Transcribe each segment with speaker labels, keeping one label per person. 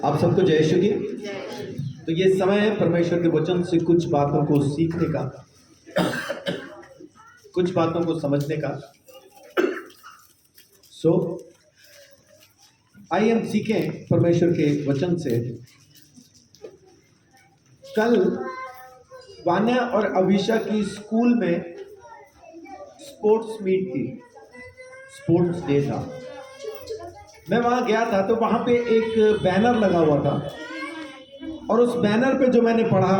Speaker 1: आप सबको जय श्री की। तो ये समय है परमेश्वर के वचन से कुछ बातों को सीखने का, कुछ बातों को समझने का। आइए हम सीखें परमेश्वर के वचन से। कल वान्या और अभिषा की स्कूल में स्पोर्ट्स मीट थी, स्पोर्ट्स डे था। मैं वहां गया था तो वहां पे एक बैनर लगा हुआ था और उस बैनर पे जो मैंने पढ़ा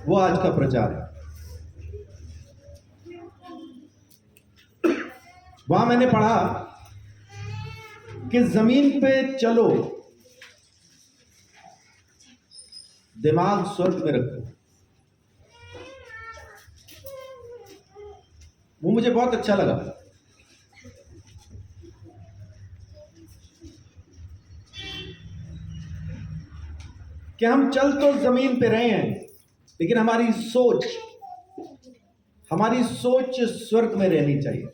Speaker 1: वो आज का प्रचार है। वहां मैंने पढ़ा कि जमीन पे चलो, दिमाग स्वर्ग में रखो। वो मुझे बहुत अच्छा लगा। कि हम चल तो जमीन पे रहे हैं लेकिन हमारी सोच स्वर्ग में रहनी चाहिए।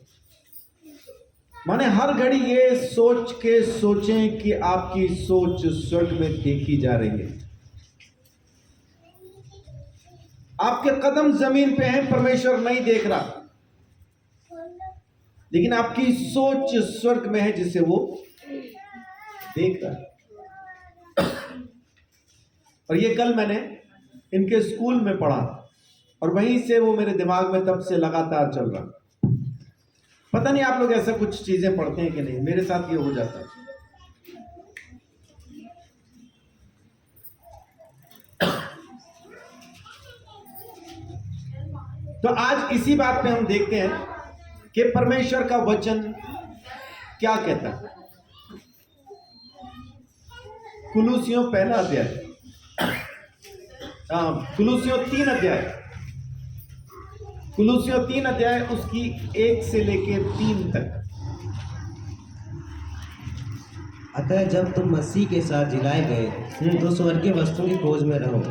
Speaker 1: माने हर घड़ी ये सोच के सोचें कि आपकी सोच स्वर्ग में देखी जा रही है। आपके कदम जमीन पे हैं, परमेश्वर नहीं देख रहा, लेकिन आपकी सोच स्वर्ग में है जिसे वो देख रहा है। और ये कल मैंने इनके स्कूल में पढ़ा और वहीं से वो मेरे दिमाग में तब से लगातार चल रहा। पता नहीं आप लोग ऐसा कुछ चीजें पढ़ते हैं कि नहीं, मेरे साथ ये हो जाता है। तो आज इसी बात पे हम देखते हैं कि परमेश्वर का वचन क्या कहता है। कुलूसियों पहला अध्याय, कुलूसियों 3 अध्याय, कुलूसियों 3 अध्याय उसकी 1 से लेके 3 तक।
Speaker 2: अतः जब तुम मसीह के साथ जिलाए गए तो स्वर्गीय वस्तु की खोज में रहो,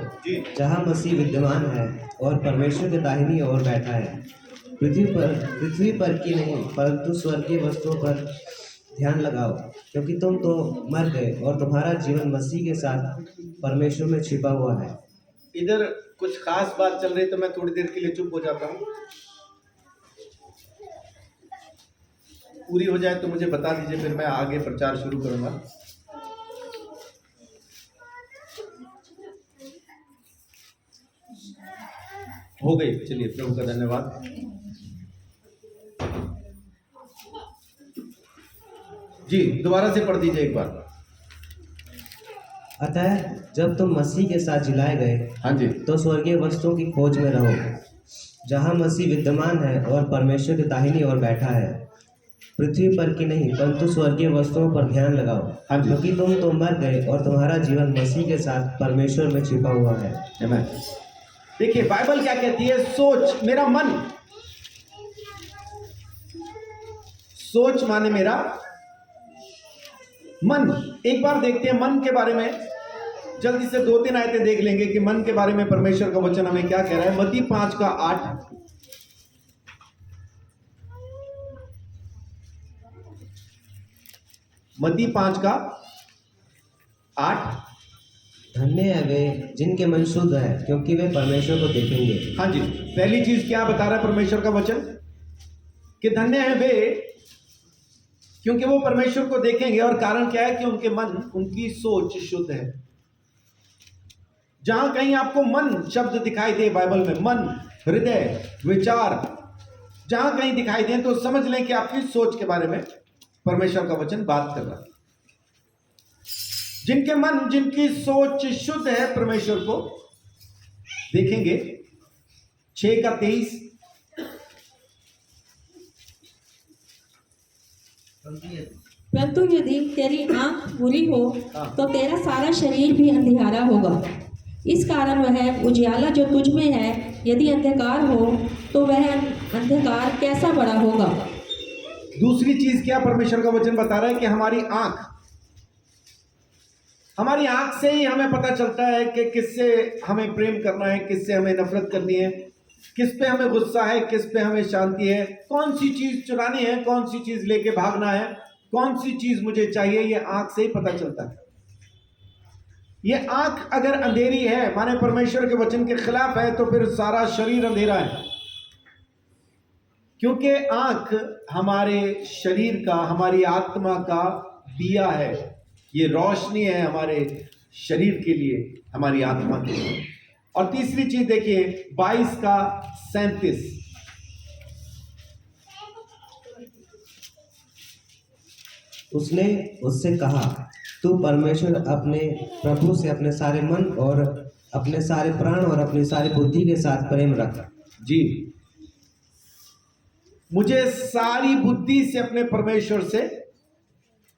Speaker 2: जहाँ मसीह विद्यमान है और परमेश्वर के दाहिनी ओर बैठा है। पृथ्वी पर की नहीं परंतु स्वर्गीय वस्तुओं पर ध्यान लगाओ, क्योंकि तुम तो मर गए और तुम्हारा जीवन मसीह के साथ परमेश्वर में छिपा हुआ है।
Speaker 1: इधर कुछ खास बात चल रही तो मैं थोड़ी देर के लिए चुप हो जाता हूँ। पूरी हो जाए तो मुझे बता दीजिए, फिर मैं आगे प्रचार शुरू करूंगा। हो गई, चलिए प्रभु का धन्यवाद। जी दोबारा से पढ़ दीजिए एक बार।
Speaker 2: अतः जब तुम मसीह के साथ जिलाए गए,
Speaker 1: हाँ जी,
Speaker 2: तो स्वर्गीय वस्तुओं की खोज में रहो, जहाँ मसीह विद्यमान है और परमेश्वर के दाहिनी ओर बैठा है। पृथ्वी पर की नहीं परंतु स्वर्गीय वस्तुओं पर ध्यान लगाओ,
Speaker 1: हाँ जी।
Speaker 2: क्योंकि तुम तो मर गए और तुम्हारा जीवन मसीह के साथ परमेश्वर में छिपा हुआ है।
Speaker 1: आमीन। देखिए बाइबल क्या कहती है। सोच, मेरा मन, सोच माने मेरा मन। एक बार देखते हैं मन के बारे में, जल्दी से 2-3 आयतें देख लेंगे कि मन के बारे में परमेश्वर का वचन हमें क्या कह रहा है। मत्ती 5:8, मत्ती 5:8।
Speaker 2: धन्य है वे जिनके मन शुद्ध है, क्योंकि वे परमेश्वर को देखेंगे।
Speaker 1: हाँ जी, पहली चीज क्या बता रहा है परमेश्वर का वचन कि धन्य है वे क्योंकि वो परमेश्वर को देखेंगे। और कारण क्या है कि उनके मन, उनकी सोच शुद्ध है। जहां कहीं आपको मन शब्द दिखाई दे बाइबल में, मन, हृदय, विचार जहां कहीं दिखाई दे तो समझ लें कि आपकी सोच के बारे में परमेश्वर का वचन बात कर रहा है। जिनके मन, जिनकी सोच शुद्ध है परमेश्वर को देखेंगे। 6:23,
Speaker 3: परंतु यदि तेरी आंख बुरी हो तो तेरा सारा शरीर भी अंधियारा होगा। इस कारण वह उजियाला जो तुझ में है, यदि अंधकार हो तो वह अंधकार कैसा बड़ा होगा।
Speaker 1: दूसरी चीज क्या परमेश्वर का वचन बता रहा है कि हमारी आंख से ही हमें पता चलता है कि किससे हमें प्रेम करना है, किससे हमें नफरत करनी है, किस पे हमें गुस्सा है, किस पे हमें शांति है, कौन सी चीज चुरानी है, कौन सी चीज लेके भागना है। कौन सी चीज मुझे चाहिए, ये आंख से ही पता चलता है। ये आंख अगर अंधेरी है, माने परमेश्वर के वचन के खिलाफ है, तो फिर सारा शरीर अंधेरा है। क्योंकि आंख हमारे शरीर का, हमारी आत्मा का दिया है, ये रोशनी है हमारे शरीर के लिए, हमारी आत्मा के लिए। और तीसरी चीज देखिए 22 का 37,
Speaker 2: उसने उससे कहा, तू परमेश्वर अपने प्रभु से अपने सारे मन और अपने सारे प्राण और अपनी सारी बुद्धि के साथ प्रेम रख।
Speaker 1: जी, मुझे सारी बुद्धि से अपने परमेश्वर से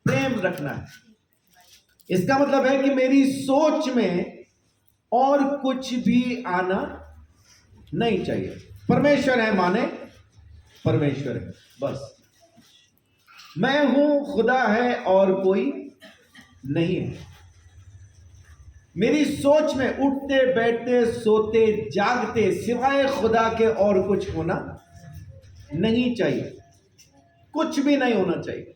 Speaker 1: प्रेम रखना है। इसका मतलब है कि मेरी सोच में और कुछ भी आना नहीं चाहिए। परमेश्वर है माने परमेश्वर है, बस। मैं हूं, खुदा है और कोई नहीं है। मेरी सोच में उठते बैठते सोते जागते सिवाय खुदा के और कुछ होना नहीं चाहिए, कुछ भी नहीं होना चाहिए।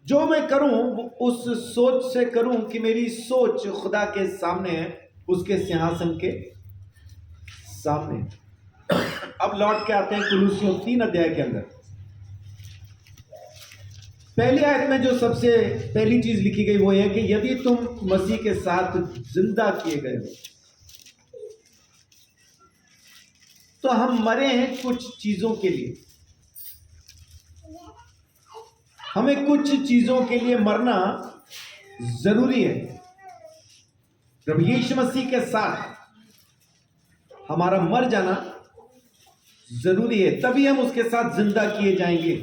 Speaker 1: जो मैं करूं उस सोच से करूं कि मेरी सोच खुदा के सामने है, उसके सिंहासन के सामने। अब लौट के आते हैं कुलुस्सियों 3 अध्याय के अंदर। पहली आयत में जो सबसे पहली चीज लिखी गई वो है कि यदि तुम मसीह के साथ जिंदा किए गए हो, तो हम मरे हैं कुछ चीजों के लिए। हमें कुछ चीजों के लिए मरना जरूरी है। प्रभु यीशु मसीह के साथ हमारा मर जाना जरूरी है, तभी हम उसके साथ जिंदा किए जाएंगे,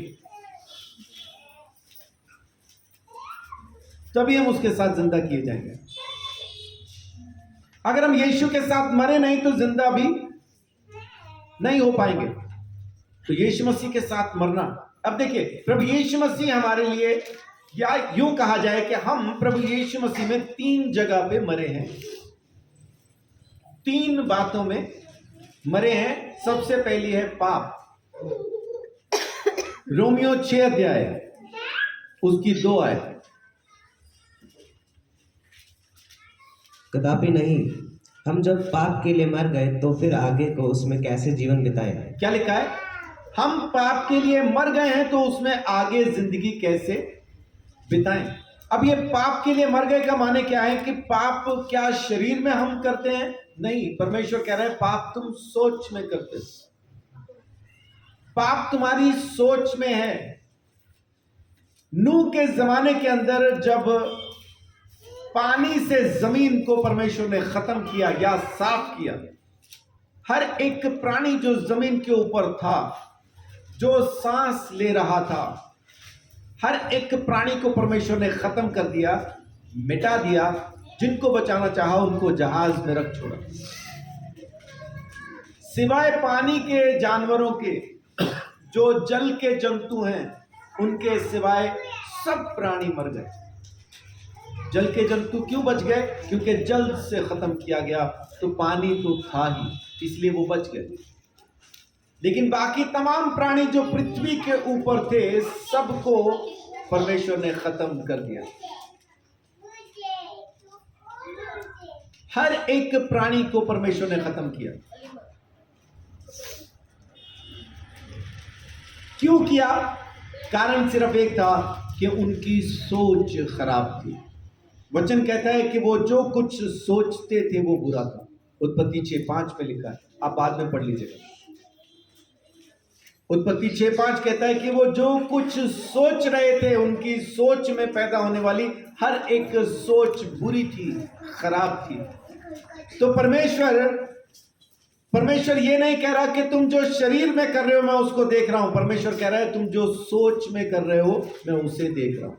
Speaker 1: तभी हम उसके साथ जिंदा किए जाएंगे। अगर हम यीशु के साथ मरे नहीं तो जिंदा भी नहीं हो पाएंगे। तो यीशु मसीह के साथ मरना। अब देखिए, प्रभु यीशु मसीह हमारे लिए, या यूं कहा जाए कि हम प्रभु यीशु मसीह में 3 जगह पे मरे हैं, 3 बातों में मरे हैं। सबसे पहली है पाप। रोमियो 6 अध्याय उसकी 2 आयत।
Speaker 2: कदापि नहीं, हम जब पाप के लिए मर गए तो फिर आगे को उसमें कैसे जीवन बिताएं।
Speaker 1: क्या लिखा है? हम पाप के लिए मर गए हैं तो उसमें आगे जिंदगी कैसे बिताएं। अब ये पाप के लिए मर गए का माने क्या है कि पाप क्या शरीर में हम करते हैं? नहीं, परमेश्वर कह रहा है पाप तुम सोच में करते हो, पाप तुम्हारी सोच में है। नूह के जमाने के अंदर जब पानी से जमीन को परमेश्वर ने खत्म किया या साफ किया, हर एक प्राणी जो जमीन के ऊपर था, जो सांस ले रहा था, हर एक प्राणी को परमेश्वर ने खत्म कर दिया, मिटा दिया। जिनको बचाना चाहा उनको जहाज में रख छोड़ा। सिवाय पानी के जानवरों के, जो जल के जंतु हैं, उनके सिवाय सब प्राणी मर गए। जल के जंतु क्यों बच गए? क्योंकि जल से खत्म किया गया, तो पानी तो था ही, इसलिए वो बच गए। लेकिन बाकी तमाम प्राणी जो पृथ्वी के ऊपर थे, सबको परमेश्वर ने खत्म कर दिया। हर एक प्राणी को परमेश्वर ने खत्म किया। क्यों किया? कारण सिर्फ एक था कि उनकी सोच खराब थी। वचन कहता है कि वो जो कुछ सोचते थे वो बुरा था। उत्पत्ति 6:5 में लिखा है, आप बाद में पढ़ लीजिएगा। उत्पत्ति 6:5 कहता है कि वो जो कुछ सोच रहे थे, उनकी सोच में पैदा होने वाली हर एक सोच बुरी थी, खराब थी। तो परमेश्वर ये नहीं कह रहा कि तुम जो शरीर में कर रहे हो मैं उसको देख रहा हूं। परमेश्वर कह रहा है तुम जो सोच में कर रहे हो मैं उसे देख रहा हूं।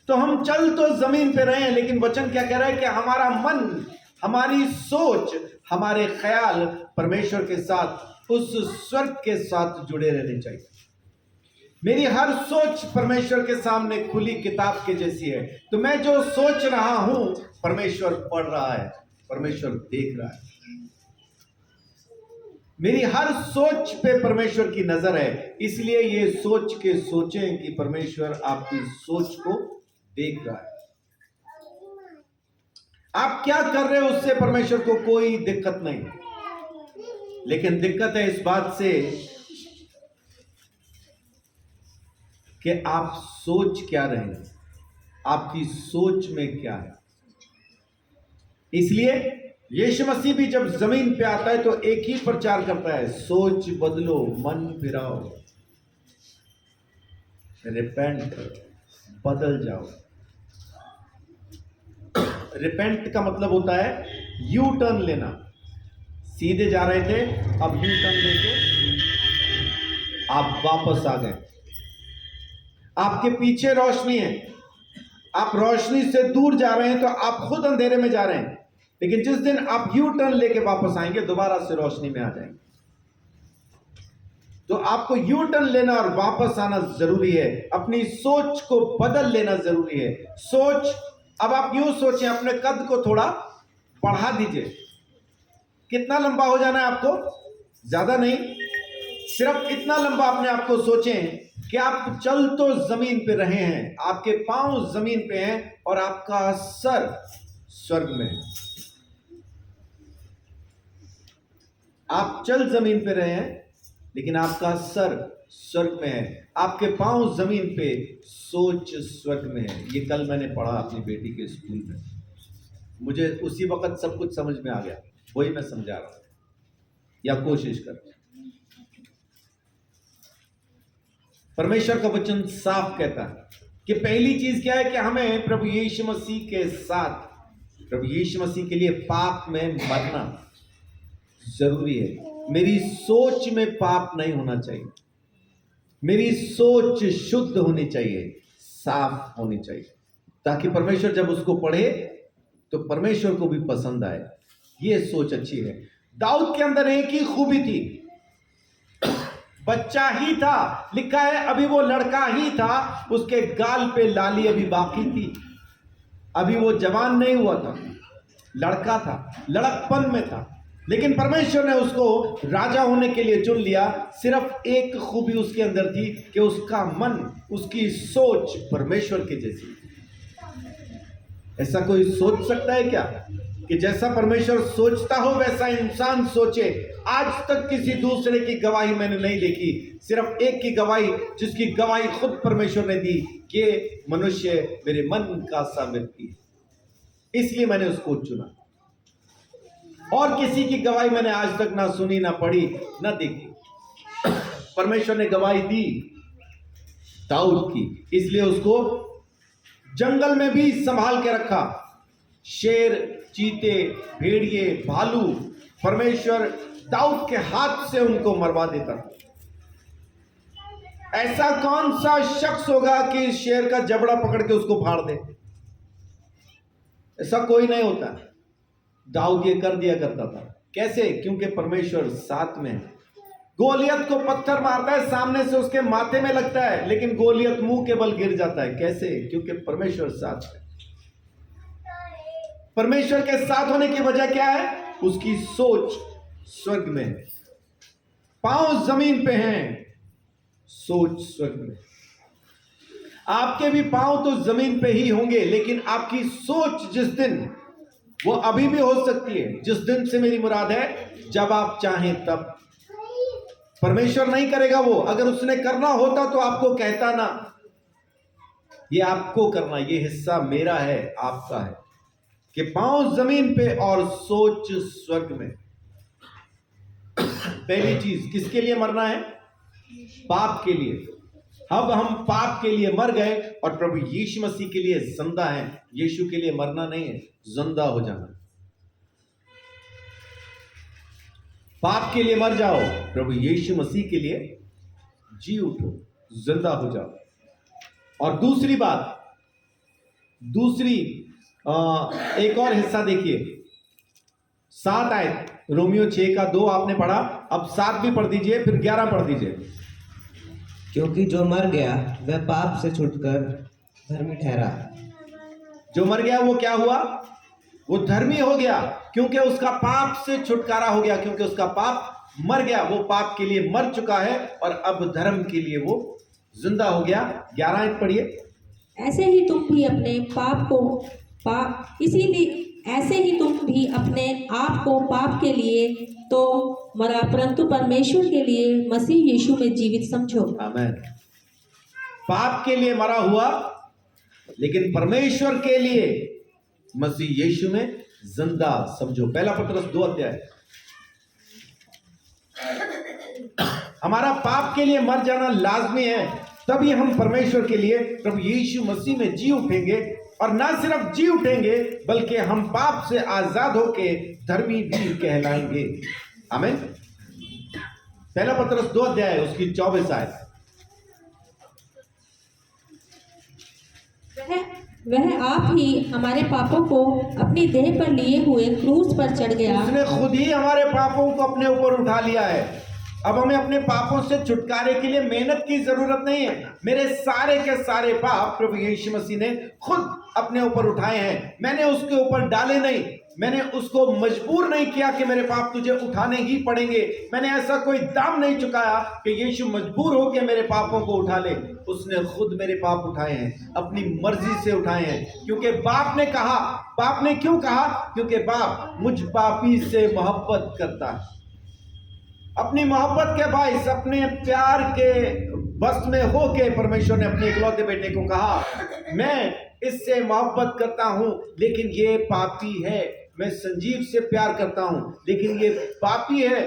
Speaker 1: तो हम चल तो जमीन पे रहे हैं, लेकिन वचन क्या कह रहा है कि हमारा मन, हमारी सोच, हमारे ख्याल परमेश्वर के साथ, उस स्वर्ग के साथ जुड़े रहने चाहिए। मेरी हर सोच परमेश्वर के सामने खुली किताब के जैसी है। तो मैं जो सोच रहा हूं परमेश्वर पढ़ रहा है, परमेश्वर देख रहा है। मेरी हर सोच पे परमेश्वर की नजर है, इसलिए ये सोच के सोचें कि परमेश्वर आपकी सोच को देख रहा है। आप क्या कर रहे हो उससे परमेश्वर को कोई दिक्कत नहीं, लेकिन दिक्कत है इस बात से कि आप सोच क्या रहे हैं, आपकी सोच में क्या है। इसलिए यीशु मसीह भी जब जमीन पे आता है तो एक ही प्रचार करता है, सोच बदलो, मन फिराओ, रिपेंट, बदल जाओ। रिपेंट का मतलब होता है यू टर्न लेना। सीधे जा रहे थे, अब यू टर्न लेके आप वापस आ गए। आपके पीछे रोशनी है, आप रोशनी से दूर जा रहे हैं तो आप खुद अंधेरे में जा रहे हैं, लेकिन जिस दिन आप यू टर्न लेके वापस आएंगे दोबारा से रोशनी में आ जाएंगे। तो आपको यू टर्न लेना और वापस आना जरूरी है, अपनी सोच को बदल लेना जरूरी है। सोच, अब आप यूं सोचें, अपने कद को थोड़ा बढ़ा दीजिए। कितना लंबा हो जाना है आपको? ज्यादा नहीं, सिर्फ इतना लंबा अपने आप को सोचें कि आप चल तो जमीन पे रहे हैं, आपके पांव जमीन पे हैं और आपका सर स्वर्ग में है। आप चल जमीन पे रहे हैं लेकिन आपका सर स्वर्ग में है, आपके पांव जमीन पे, सोच स्वर्ग में है। ये कल मैंने पढ़ा अपनी बेटी के स्कूल में, मुझे उसी वक्त सब कुछ समझ में आ गया, वही मैं समझा रहा हूं या कोशिश कर। परमेश्वर का वचन साफ कहता है कि पहली चीज क्या है कि हमें प्रभु यीशु मसीह के साथ, प्रभु यीशु मसीह के लिए पाप में मरना जरूरी है। मेरी सोच में पाप नहीं होना चाहिए, मेरी सोच शुद्ध होनी चाहिए, साफ होनी चाहिए, ताकि परमेश्वर जब उसको पढ़े तो परमेश्वर को भी पसंद आए। ये सोच अच्छी है। दाऊद के अंदर एक ही खूबी थी, बच्चा ही था, लिखा है अभी वो लड़का ही था, उसके गाल पे लाली अभी बाकी थी, अभी वो जवान नहीं हुआ था, लड़का था, लड़कपन में था, लेकिन परमेश्वर ने उसको राजा होने के लिए चुन लिया। सिर्फ एक खूबी उसके अंदर थी कि उसका मन, उसकी सोच परमेश्वर के जैसी। ऐसा कोई सोच सकता है क्या कि जैसा परमेश्वर सोचता हो वैसा इंसान सोचे? आज तक किसी दूसरे की गवाही मैंने नहीं देखी, सिर्फ एक की गवाही, जिसकी गवाही खुद परमेश्वर ने दी कि मनुष्य मेरे मन का सा व्यक्ति है, इसलिए मैंने उसको चुना। और किसी की गवाही मैंने आज तक ना सुनी, ना पढ़ी, ना देखी। परमेश्वर ने गवाही दी दाऊद की, इसलिए उसको जंगल में भी संभाल के रखा। शेर, चीते, भेड़िए, भालू, परमेश्वर दाऊद के हाथ से उनको मरवा देता। ऐसा कौन सा शख्स होगा कि शेर का जबड़ा पकड़ के उसको फाड़ दे? ऐसा कोई नहीं होता। दाऊद ये कर दिया करता था। कैसे? क्योंकि परमेश्वर साथ में है। गोलियत को पत्थर मारता है, सामने से उसके माथे में लगता है, लेकिन गोलियत मुंह के बल गिर जाता है। कैसे? क्योंकि परमेश्वर साथ है। परमेश्वर के साथ होने की वजह क्या है? उसकी सोच स्वर्ग में है, पांव जमीन पे हैं, सोच स्वर्ग में। आपके भी पांव तो जमीन पे ही होंगे, लेकिन आपकी सोच जिस दिन, वो अभी भी हो सकती है, जिस दिन से मेरी मुराद है जब आप चाहें तब। परमेश्वर नहीं करेगा वो, अगर उसने करना होता तो आपको कहता ना, ये आपको करना, ये हिस्सा मेरा है, आपका है, कि पांव जमीन पे और सोच स्वर्ग में। पहली चीज, किसके लिए मरना है? पाप के लिए। अब हम पाप के लिए मर गए और प्रभु यीशु मसीह के लिए जिंदा हैं। यीशु के लिए मरना नहीं है, जिंदा हो जाना। पाप के लिए मर जाओ, प्रभु यीशु मसीह के लिए जी उठो, जिंदा हो जाओ। और दूसरी बात, एक और हिस्सा देखिए, 7 आयत, रोमियो 6 का 2 आपने पढ़ा, अब 7 भी पढ़ दीजिए, फिर 11 पढ़ दीजिए।
Speaker 2: क्योंकि जो मर गया वह पाप से छुटकर धर्मी ठहरा।
Speaker 1: जो मर गया वो क्या हुआ? वो धर्मी हो गया, क्योंकि उसका पाप से छुटकारा हो गया, क्योंकि उसका पाप मर गया, वो पाप के लिए मर चुका है और अब धर्म के लिए वो जिंदा हो गया। 11 आयत पढ़िए।
Speaker 3: ऐसे ही तुम भी अपने पाप को इसीलिए ऐसे ही तुम भी अपने आप को पाप के लिए तो मरा, परंतु परमेश्वर के लिए मसीह यीशु में जीवित समझो।
Speaker 1: आमीन। पाप के लिए मरा हुआ, लेकिन परमेश्वर के लिए मसीह यीशु में जिंदा समझो। पहला पत्रस 2 अध्याय। हमारा पाप के लिए मर जाना लाजमी है, तभी हम परमेश्वर के लिए प्रभु यीशु मसीह में जी उठेंगे, और ना सिर्फ जी उठेंगे बल्कि हम पाप से आजाद होके धर्मी भी कहलाएंगे। आमीन। पहला पत्रस 2 अध्याय उसकी 24 आयत।
Speaker 3: वह आप ही हमारे पापों को अपनी देह पर लिए हुए क्रूस पर चढ़ गया।
Speaker 1: उसने खुद ही हमारे पापों को अपने ऊपर उठा लिया है। अब हमें अपने पापों से छुटकारे के लिए मेहनत की जरूरत नहीं है। मेरे सारे के सारे पाप प्रभु यीशु मसीह ने खुद अपने ऊपर उठाए हैं। मैंने उसके ऊपर डाले नहीं, मैंने उसको मजबूर नहीं किया कि मेरे पाप तुझे उठाने ही पड़ेंगे। मैंने ऐसा कोई दाम नहीं चुकाया कि यीशु मजबूर हो के मेरे पापों को उठा ले। उसने खुद मेरे पाप उठाए हैं, अपनी मर्जी से उठाए हैं, क्योंकि बाप ने कहा। बाप ने क्यों कहा? क्योंकि बाप मुझ पापी से मोहब्बत करता है। अपनी मोहब्बत के बाइस, अपने प्यार के बस में होके परमेश्वर ने अपने इकलौते बेटे को कहा, मैं इससे मोहब्बत करता हूं लेकिन ये पापी है। मैं संजीव से प्यार करता हूं लेकिन ये पापी है।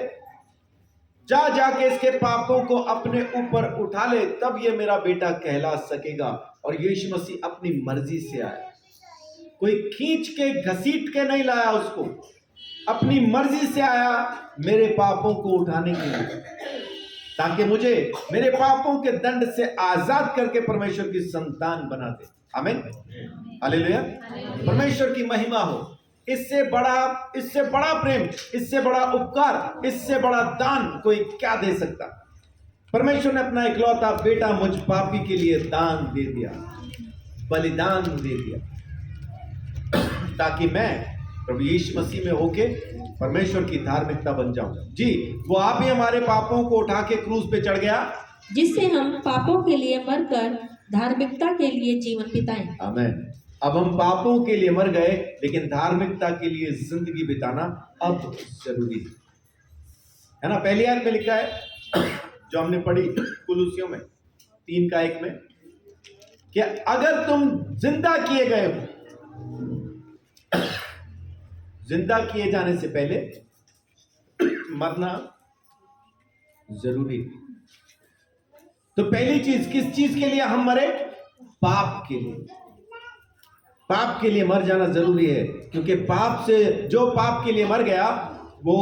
Speaker 1: जा जाके इसके पापों को अपने ऊपर उठा ले, तब ये मेरा बेटा कहला सकेगा। और यीशु मसीह अपनी मर्जी से आया, कोई खींच के घसीट के नहीं लाया उसको, अपनी मर्जी से आया मेरे पापों को उठाने के लिए, ताकि मुझे मेरे पापों के दंड से आजाद करके परमेश्वर की संतान बना दे। आमीन। हालेलुया। परमेश्वर की महिमा हो। इससे बड़ा प्रेम, इससे बड़ा उपकार, इससे बड़ा दान कोई क्या दे सकता? परमेश्वर ने अपना इकलौता बेटा मुझ पापी के लिए दान दे दिया, बलिदान दे दिया, ताकि मैं प्रभु यीशु मसीह में होके परमेश्वर की धार्मिकता बन जाऊं। जी, वो आप ही हमारे पापों को उठा के क्रूस पे चढ़ गया,
Speaker 3: जिससे हम पापों के लिए मरकर धार्मिकता के लिए जीवन बिताएं।
Speaker 1: आमीन। अब हम पापों के लिए मर गए, लेकिन धार्मिकता के लिए जिंदगी बिताना अब जरूरी है ना। पहली आयत में लिखा है जो हमने पढ़ी कुलुसियों में 3:1 में, कि अगर तुम जिंदा किए गए हो, जिंदा किए जाने से पहले मरना जरूरी है। तो पहली चीज, किस चीज के लिए हम मरे? पाप के लिए। पाप के लिए मर जाना जरूरी है, क्योंकि पाप से, जो पाप के लिए मर गया वो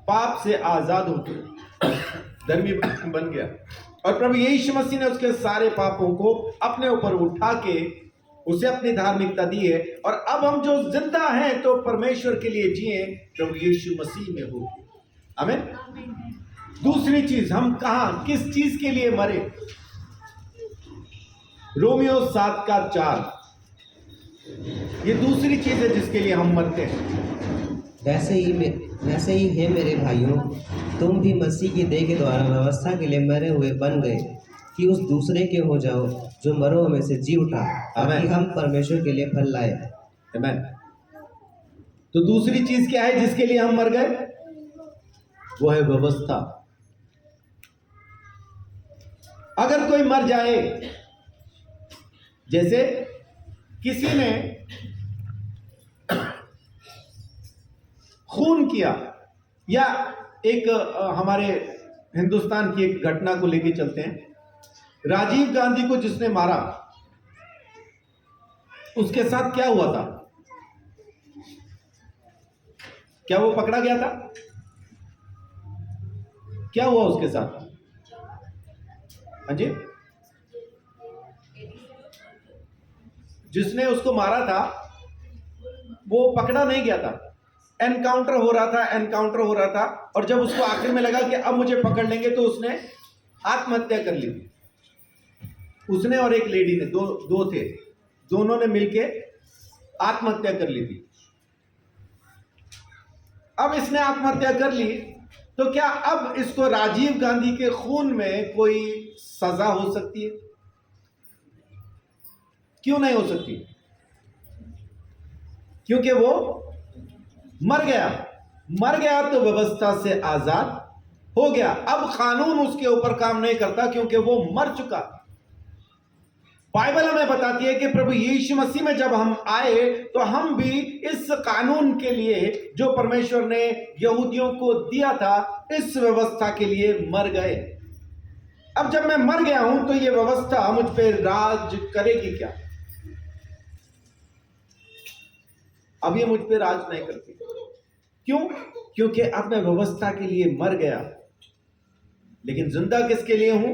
Speaker 1: पाप से आजाद हो गया, धर्मी बन गया। और प्रभु यीशु मसीह ने उसके सारे पापों को अपने ऊपर उठा के उसे अपनी धार्मिकता दी है। और अब हम जो जिंदा हैं तो परमेश्वर के लिए जिए, प्रभु यीशु मसीह में हो। आमीन। दूसरी चीज, हम कहां, किस चीज के लिए मरे? रोमियो 7:4, ये दूसरी चीज है जिसके लिए हम मरते हैं।
Speaker 2: वैसे ही है मेरे भाइयों, तुम भी मसीह की देह के द्वारा व्यवस्था के लिए मरे हुए बन गए, कि उस दूसरे के हो जाओ जो मरो में से जी उठा, ताकि हम परमेश्वर के लिए फल लाए।
Speaker 1: आमीन। तो दूसरी चीज क्या है जिसके लिए हम मर गए? वो है व्यवस्था। अगर कोई मर जाए, जैसे किसी ने खून किया, या एक हमारे हिंदुस्तान की एक घटना को लेके चलते हैं, राजीव गांधी को जिसने मारा, उसके साथ क्या हुआ था? क्या वो पकड़ा गया था? क्या हुआ उसके साथ? हाँ जी, जिसने उसको मारा था वो पकड़ा नहीं गया था, एनकाउंटर हो रहा था। और जब उसको आखिर में लगा कि अब मुझे पकड़ लेंगे, तो उसने आत्महत्या कर ली। उसने और एक लेडी ने, दो थे, दोनों ने मिलके आत्महत्या कर ली थी। अब इसने आत्महत्या कर ली, तो क्या अब इसको राजीव गांधी के खून में कोई सजा हो सकती है? क्यों नहीं हो सकती? क्योंकि वो मर गया तो व्यवस्था से आजाद हो गया। अब कानून उसके ऊपर काम नहीं करता क्योंकि वो मर चुका। बाइबल हमें बताती है कि प्रभु यीशु मसीह में जब हम आए तो हम भी इस कानून के लिए जो परमेश्वर ने यहूदियों को दिया था, इस व्यवस्था के लिए मर गए। अब जब मैं मर गया हूं तो ये व्यवस्था मुझ पे राज करेगी क्या? अब ये मुझ पे राज नहीं करती। क्यों? क्योंकि अब मैं व्यवस्था के लिए मर गया, लेकिन जिंदा किसके लिए हूं?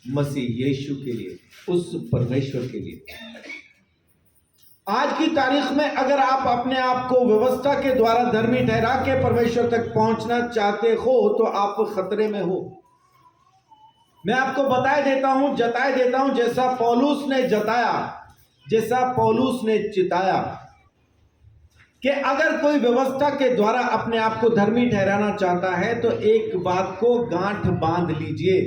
Speaker 1: मसीह यीशु के लिए, उस परमेश्वर के लिए। आज की तारीख में अगर आप अपने आप को व्यवस्था के द्वारा धर्मी ठहरा के परमेश्वर तक पहुंचना चाहते हो तो आप खतरे में हो। मैं आपको जताए देता हूं जैसा पौलुस ने जताया, जैसा पौलुस ने चिताया कि अगर कोई व्यवस्था के द्वारा अपने आप को धर्मी ठहराना चाहता है तो एक बात को गांठ बांध लीजिए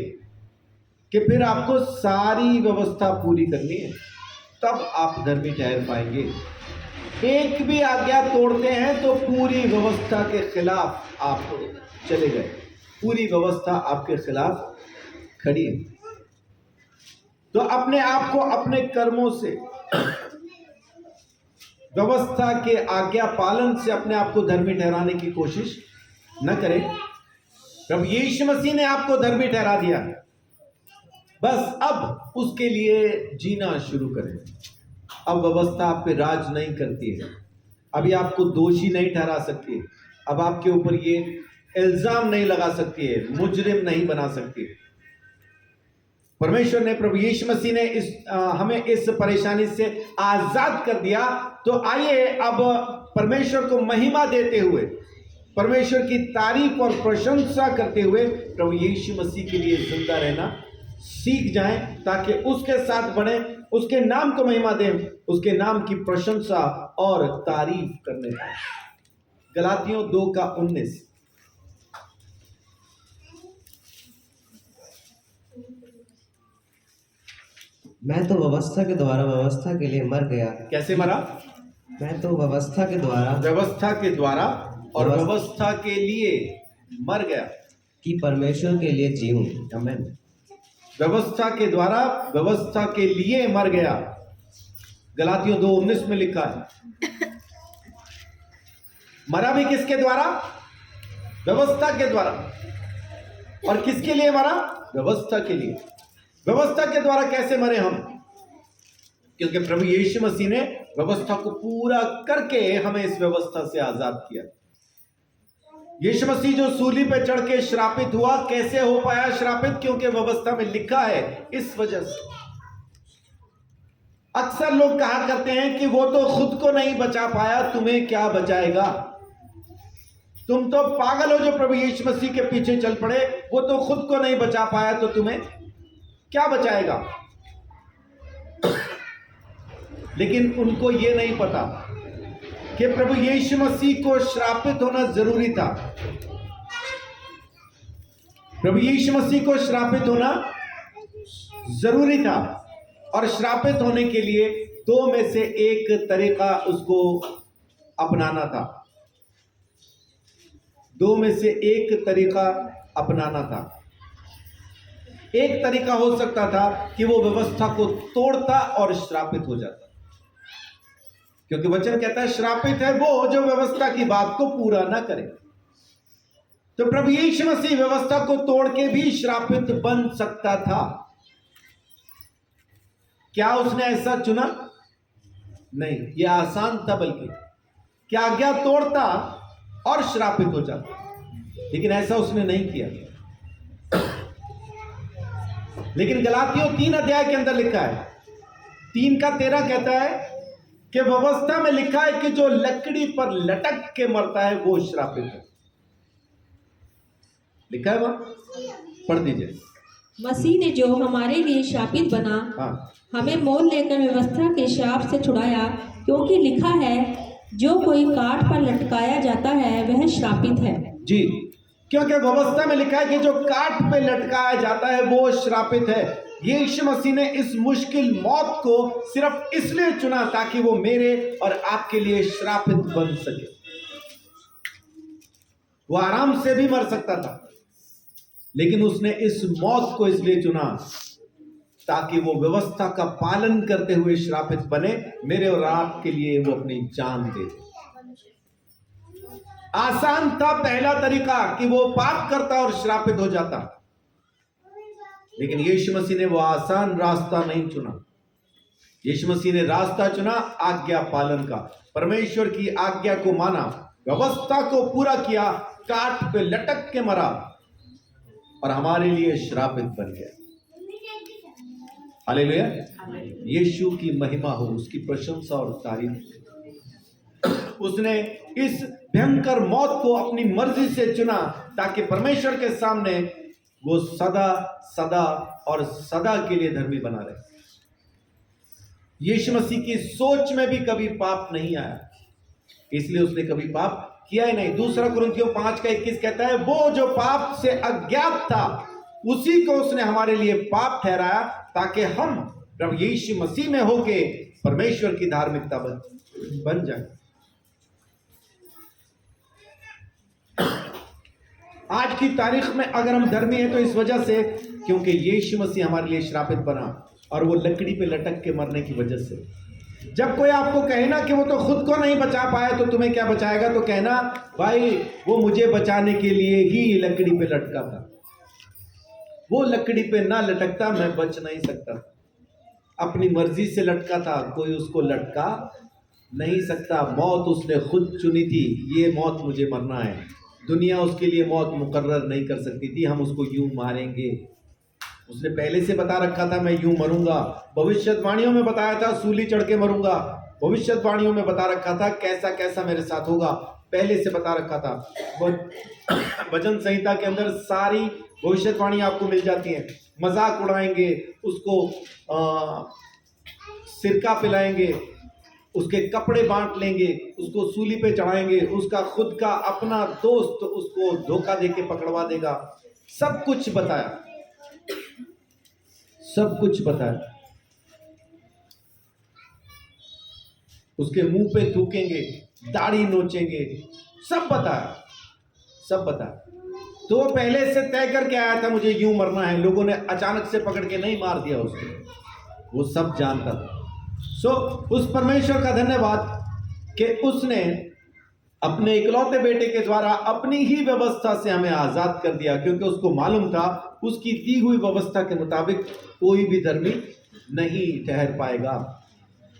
Speaker 1: कि फिर आपको सारी व्यवस्था पूरी करनी है, तब आप धर्मी ठहर पाएंगे। एक भी आज्ञा तोड़ते हैं तो पूरी व्यवस्था के खिलाफ आप चले गए, पूरी व्यवस्था आपके खिलाफ खड़ी है। तो अपने आप को अपने कर्मों से, व्यवस्था के आज्ञा पालन से अपने आप को धर्मी ठहराने की कोशिश न करें। प्रभु यीशु मसीह ने आपको धर्मी ठहरा दिया, बस अब उसके लिए जीना शुरू करें। अब व्यवस्था आप पे राज नहीं करती है, अभी आपको दोषी नहीं ठहरा सकती, अब आपके ऊपर ये इल्जाम नहीं लगा सकती है, मुजरिम नहीं बना सकती है। परमेश्वर ने, प्रभु यीशु मसीह ने हमें इस परेशानी से आजाद कर दिया। तो आइए अब परमेश्वर को महिमा देते हुए, परमेश्वर की तारीफ और प्रशंसा करते हुए प्रभु यीशु मसीह के लिए जिंदा रहना सीख जाएं, ताकि उसके साथ बढ़े, उसके नाम को महिमा दें, उसके नाम की प्रशंसा और तारीफ करने पाए। गलातियों 2:19।
Speaker 2: मैं तो व्यवस्था के द्वारा व्यवस्था के लिए मर गया।
Speaker 1: कैसे मरा?
Speaker 2: मैं तो व्यवस्था के द्वारा
Speaker 1: और व्यवस्था के लिए मर गया
Speaker 2: कि परमेश्वर के लिए जीऊं।
Speaker 1: आमीन। व्यवस्था के द्वारा, व्यवस्था के लिए मर गया। गलातियों 2:19 में लिखा है। मरा भी किसके द्वारा? व्यवस्था के द्वारा। और किसके लिए मरा? व्यवस्था के लिए। व्यवस्था के द्वारा कैसे मरे हम? क्योंकि प्रभु यीशु मसीह ने व्यवस्था को पूरा करके हमें इस व्यवस्था से आजाद किया। यीशु मसीह जो सूली पे चढ़ के श्रापित हुआ, कैसे हो पाया श्रापित? क्योंकि व्यवस्था में लिखा है, इस वजह से। अक्सर लोग कहा करते हैं कि वो तो खुद को नहीं बचा पाया, तुम्हें क्या बचाएगा? तुम तो पागल हो जो प्रभु यीशु मसीह के पीछे चल पड़े। वो तो खुद को नहीं बचा पाया तो तुम्हें क्या बचाएगा? लेकिन उनको ये नहीं पता कि प्रभु यीशु मसीह को श्रापित होना जरूरी था। प्रभु यीशु मसीह को श्रापित होना जरूरी था, और श्रापित होने के लिए 2 में से एक तरीका उसको अपनाना था। 2 में से एक तरीका अपनाना था। एक तरीका हो सकता था कि वो व्यवस्था को तोड़ता और श्रापित हो जाता, क्योंकि वचन कहता है श्रापित है वो जो व्यवस्था की बात को पूरा ना करे। तो प्रभु यीशु मसीह व्यवस्था को तोड़ के भी श्रापित बन सकता था। क्या उसने ऐसा चुना? नहीं, यह आसान था, बल्कि क्या आज्ञा तोड़ता और श्रापित हो जाता, लेकिन ऐसा उसने नहीं किया। लेकिन गलातियों 3 अध्याय के अंदर लिखा है, 3:13 कहता है कि व्यवस्था में लिखा है कि जो लकड़ी पर लटक के मरता है वो श्रापित है। लिखा है वहां, पढ़ दीजिए।
Speaker 3: मसीह ने जो हमारे लिए शापित बना, हमें मोल लेकर व्यवस्था के शाप से छुड़ाया, क्योंकि लिखा है, जो कोई काठ पर लटकाया जाता है वह श्रापित है।
Speaker 1: जी, क्योंकि व्यवस्था में लिखा है कि जो काठ पे लटकाया जाता है वो श्रापित है। यीशु मसीह ने इस मुश्किल मौत को सिर्फ इसलिए चुना ताकि वो मेरे और आपके लिए श्रापित बन सके। वो आराम से भी मर सकता था, लेकिन उसने इस मौत को इसलिए चुना ताकि वो व्यवस्था का पालन करते हुए श्रापित बने, मेरे और आपके लिए वो अपनी जान दे। आसान था पहला तरीका कि वो पाप करता और श्रापित हो जाता, लेकिन यीशु मसीह ने वो आसान रास्ता नहीं चुना। यीशु मसीह ने रास्ता चुना आज्ञा पालन का। परमेश्वर की आज्ञा को माना, व्यवस्था को पूरा किया, काठ पे लटक के मरा और हमारे लिए श्रापित बन गया। हालेलुया। यीशु की महिमा हो, उसकी प्रशंसा और तारीफ। उसने इस भयंकर मौत को अपनी मर्जी से चुना ताकि परमेश्वर के सामने वो सदा सदा और सदा के लिए धर्मी बना रहे। यीशु मसीह की सोच में भी कभी पाप नहीं आया, इसलिए उसने कभी पाप किया ही नहीं। दूसरा कुरिन्थियों 5:21 कहता है, वो जो पाप से अज्ञात था उसी को उसने हमारे लिए पाप ठहराया ताकि हम प्रभु यीशु मसीह में होके परमेश्वर की धार्मिकता बन जाए। आज की तारीख में अगर हम धर्मी हैं तो इस वजह से क्योंकि यीशु मसीह हमारे लिए श्रापित बना, और वो लकड़ी पे लटक के मरने की वजह से। जब कोई आपको कहे ना कि वो तो खुद को नहीं बचा पाया तो तुम्हें क्या बचाएगा, तो कहना भाई वो मुझे बचाने के लिए ही लकड़ी पे लटका था, वो लकड़ी पे ना लटकता मैं बच नहीं सकता। अपनी मर्जी से लटका था, कोई उसको लटका नहीं सकता। मौत उसने खुद चुनी थी, ये मौत मुझे मरना है। दुनिया उसके लिए मौत मुकर्रर नहीं कर सकती थी, हम उसको यूं मारेंगे। उसने पहले से बता रखा था मैं यूं मरूंगा। भविष्यवाणियों में बताया था सूली चढ़ के मरूंगा। भविष्यवाणियों में बता रखा था कैसा कैसा मेरे साथ होगा, पहले से बता रखा था। भजन संहिता के अंदर सारी भविष्यवाणी आपको मिल जाती हैं। मजाक उड़ाएंगे, उसको सिरका पिलाएंगे, उसके कपड़े बांट लेंगे, उसको सूली पे चढ़ाएंगे, उसका खुद का अपना दोस्त उसको धोखा देके पकड़वा देगा। सब कुछ बताया, सब कुछ बताया। उसके मुंह पे थूकेंगे, दाढ़ी नोचेंगे, सब बताया, सब बताया। तो वो पहले से तय करके आया था मुझे यूं मरना है। लोगों ने अचानक से पकड़ के नहीं मार दिया उसको, वो सब जानता था। उस परमेश्वर का धन्यवाद कि उसने अपने इकलौते बेटे के द्वारा अपनी ही व्यवस्था से हमें आजाद कर दिया, क्योंकि उसको मालूम था उसकी दी हुई व्यवस्था के मुताबिक कोई भी धर्मी नहीं ठहर पाएगा,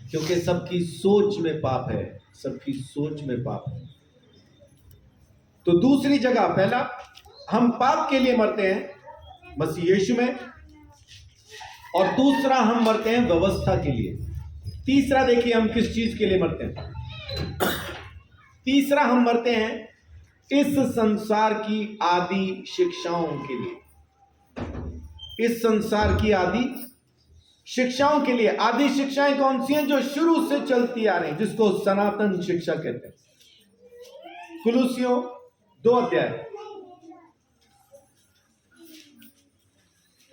Speaker 1: क्योंकि सबकी सोच में पाप है, सबकी सोच में पाप है। तो दूसरी जगह, पहला हम पाप के लिए मरते हैं मसीह यीशु में, और दूसरा हम मरते हैं व्यवस्था के लिए। तीसरा देखिए हम किस चीज के लिए मरते हैं। तीसरा हम मरते हैं इस संसार की आदि शिक्षाओं के लिए। इस संसार की आदि शिक्षाओं के लिए। आदि शिक्षाएं कौन सी हैं? जो शुरू से चलती आ रही हैं, जिसको सनातन शिक्षा कहते हैं। कुलुसियों 2 अध्याय,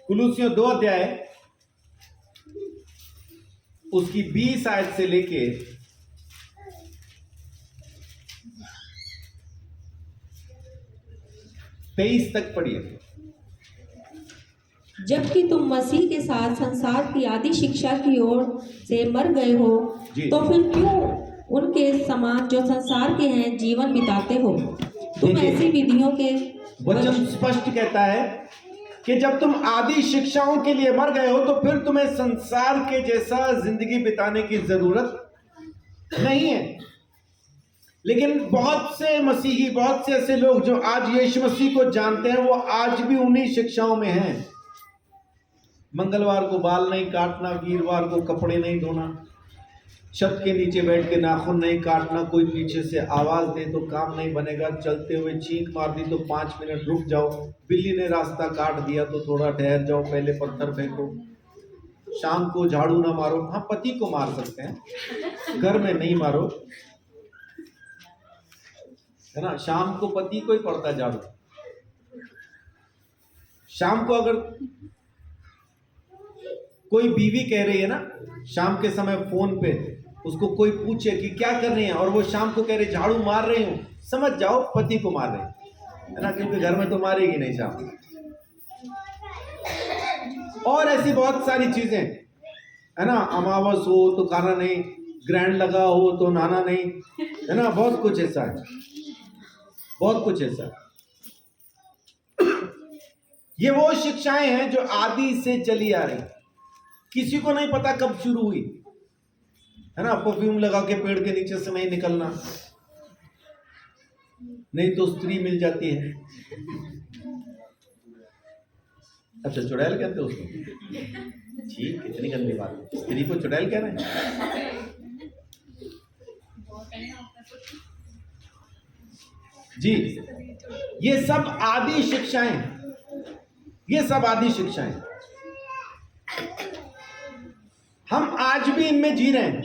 Speaker 1: कुलुसियों 2 अध्याय उसकी 20 आयत से लेके 23 तक पढ़िए।
Speaker 3: जबकि तुम मसीह के साथ संसार की आदि शिक्षा की ओर से मर गए हो, तो फिर क्यों उनके समान जो संसार के हैं जीवन बिताते हो? तुम ऐसी विधियों के
Speaker 1: वचन स्पष्ट कहता है कि जब तुम आदि शिक्षाओं के लिए मर गए हो तो फिर तुम्हें संसार के जैसा जिंदगी बिताने की जरूरत नहीं है। लेकिन बहुत से मसीही, बहुत से ऐसे लोग जो आज यीशु मसीह को जानते हैं, वो आज भी उन्हीं शिक्षाओं में हैं। मंगलवार को बाल नहीं काटना, वीरवार को कपड़े नहीं धोना, छत के नीचे बैठ के नाखून नहीं काटना, कोई पीछे से आवाज दे तो काम नहीं बनेगा, चलते हुए चीख मार दी तो 5 मिनट रुक जाओ, बिल्ली ने रास्ता काट दिया तो थोड़ा ठहर जाओ, पहले पत्थर फेंको, शाम को झाड़ू ना मारो। हाँ, पति को मार सकते हैं, घर में नहीं मारो, है ना। शाम को पति को ही पड़ता झाड़ू, शाम को अगर कोई बीवी कह रही है ना, शाम के समय फोन पे उसको कोई पूछे कि क्या कर रही हैं, और वो शाम को कह रही झाड़ू मार रही हूं, समझ जाओ पति को मार रही है ना, क्योंकि घर में तो मारेगी नहीं शाम को। और ऐसी बहुत सारी चीजें है ना, अमावस हो तो खाना नहीं, ग्रैंड लगा हो तो नहाना नहीं, है ना, बहुत कुछ ऐसा है, बहुत कुछ ऐसा है। ये वो शिक्षाएं हैं जो आदि से चली आ रही, किसी को नहीं पता कब शुरू हुई, है ना। परफ्यूम लगा के पेड़ के नीचे से नहीं निकलना, नहीं तो स्त्री मिल जाती है। अच्छा, चुड़ैल कहते हो उसको? ठीक, कितनी गंदी बात है, स्त्री को चुड़ैल कह रहे हैं। जी, ये सब आदि शिक्षाएं, ये सब आदि शिक्षाएं हम आज भी इनमें जी रहे हैं।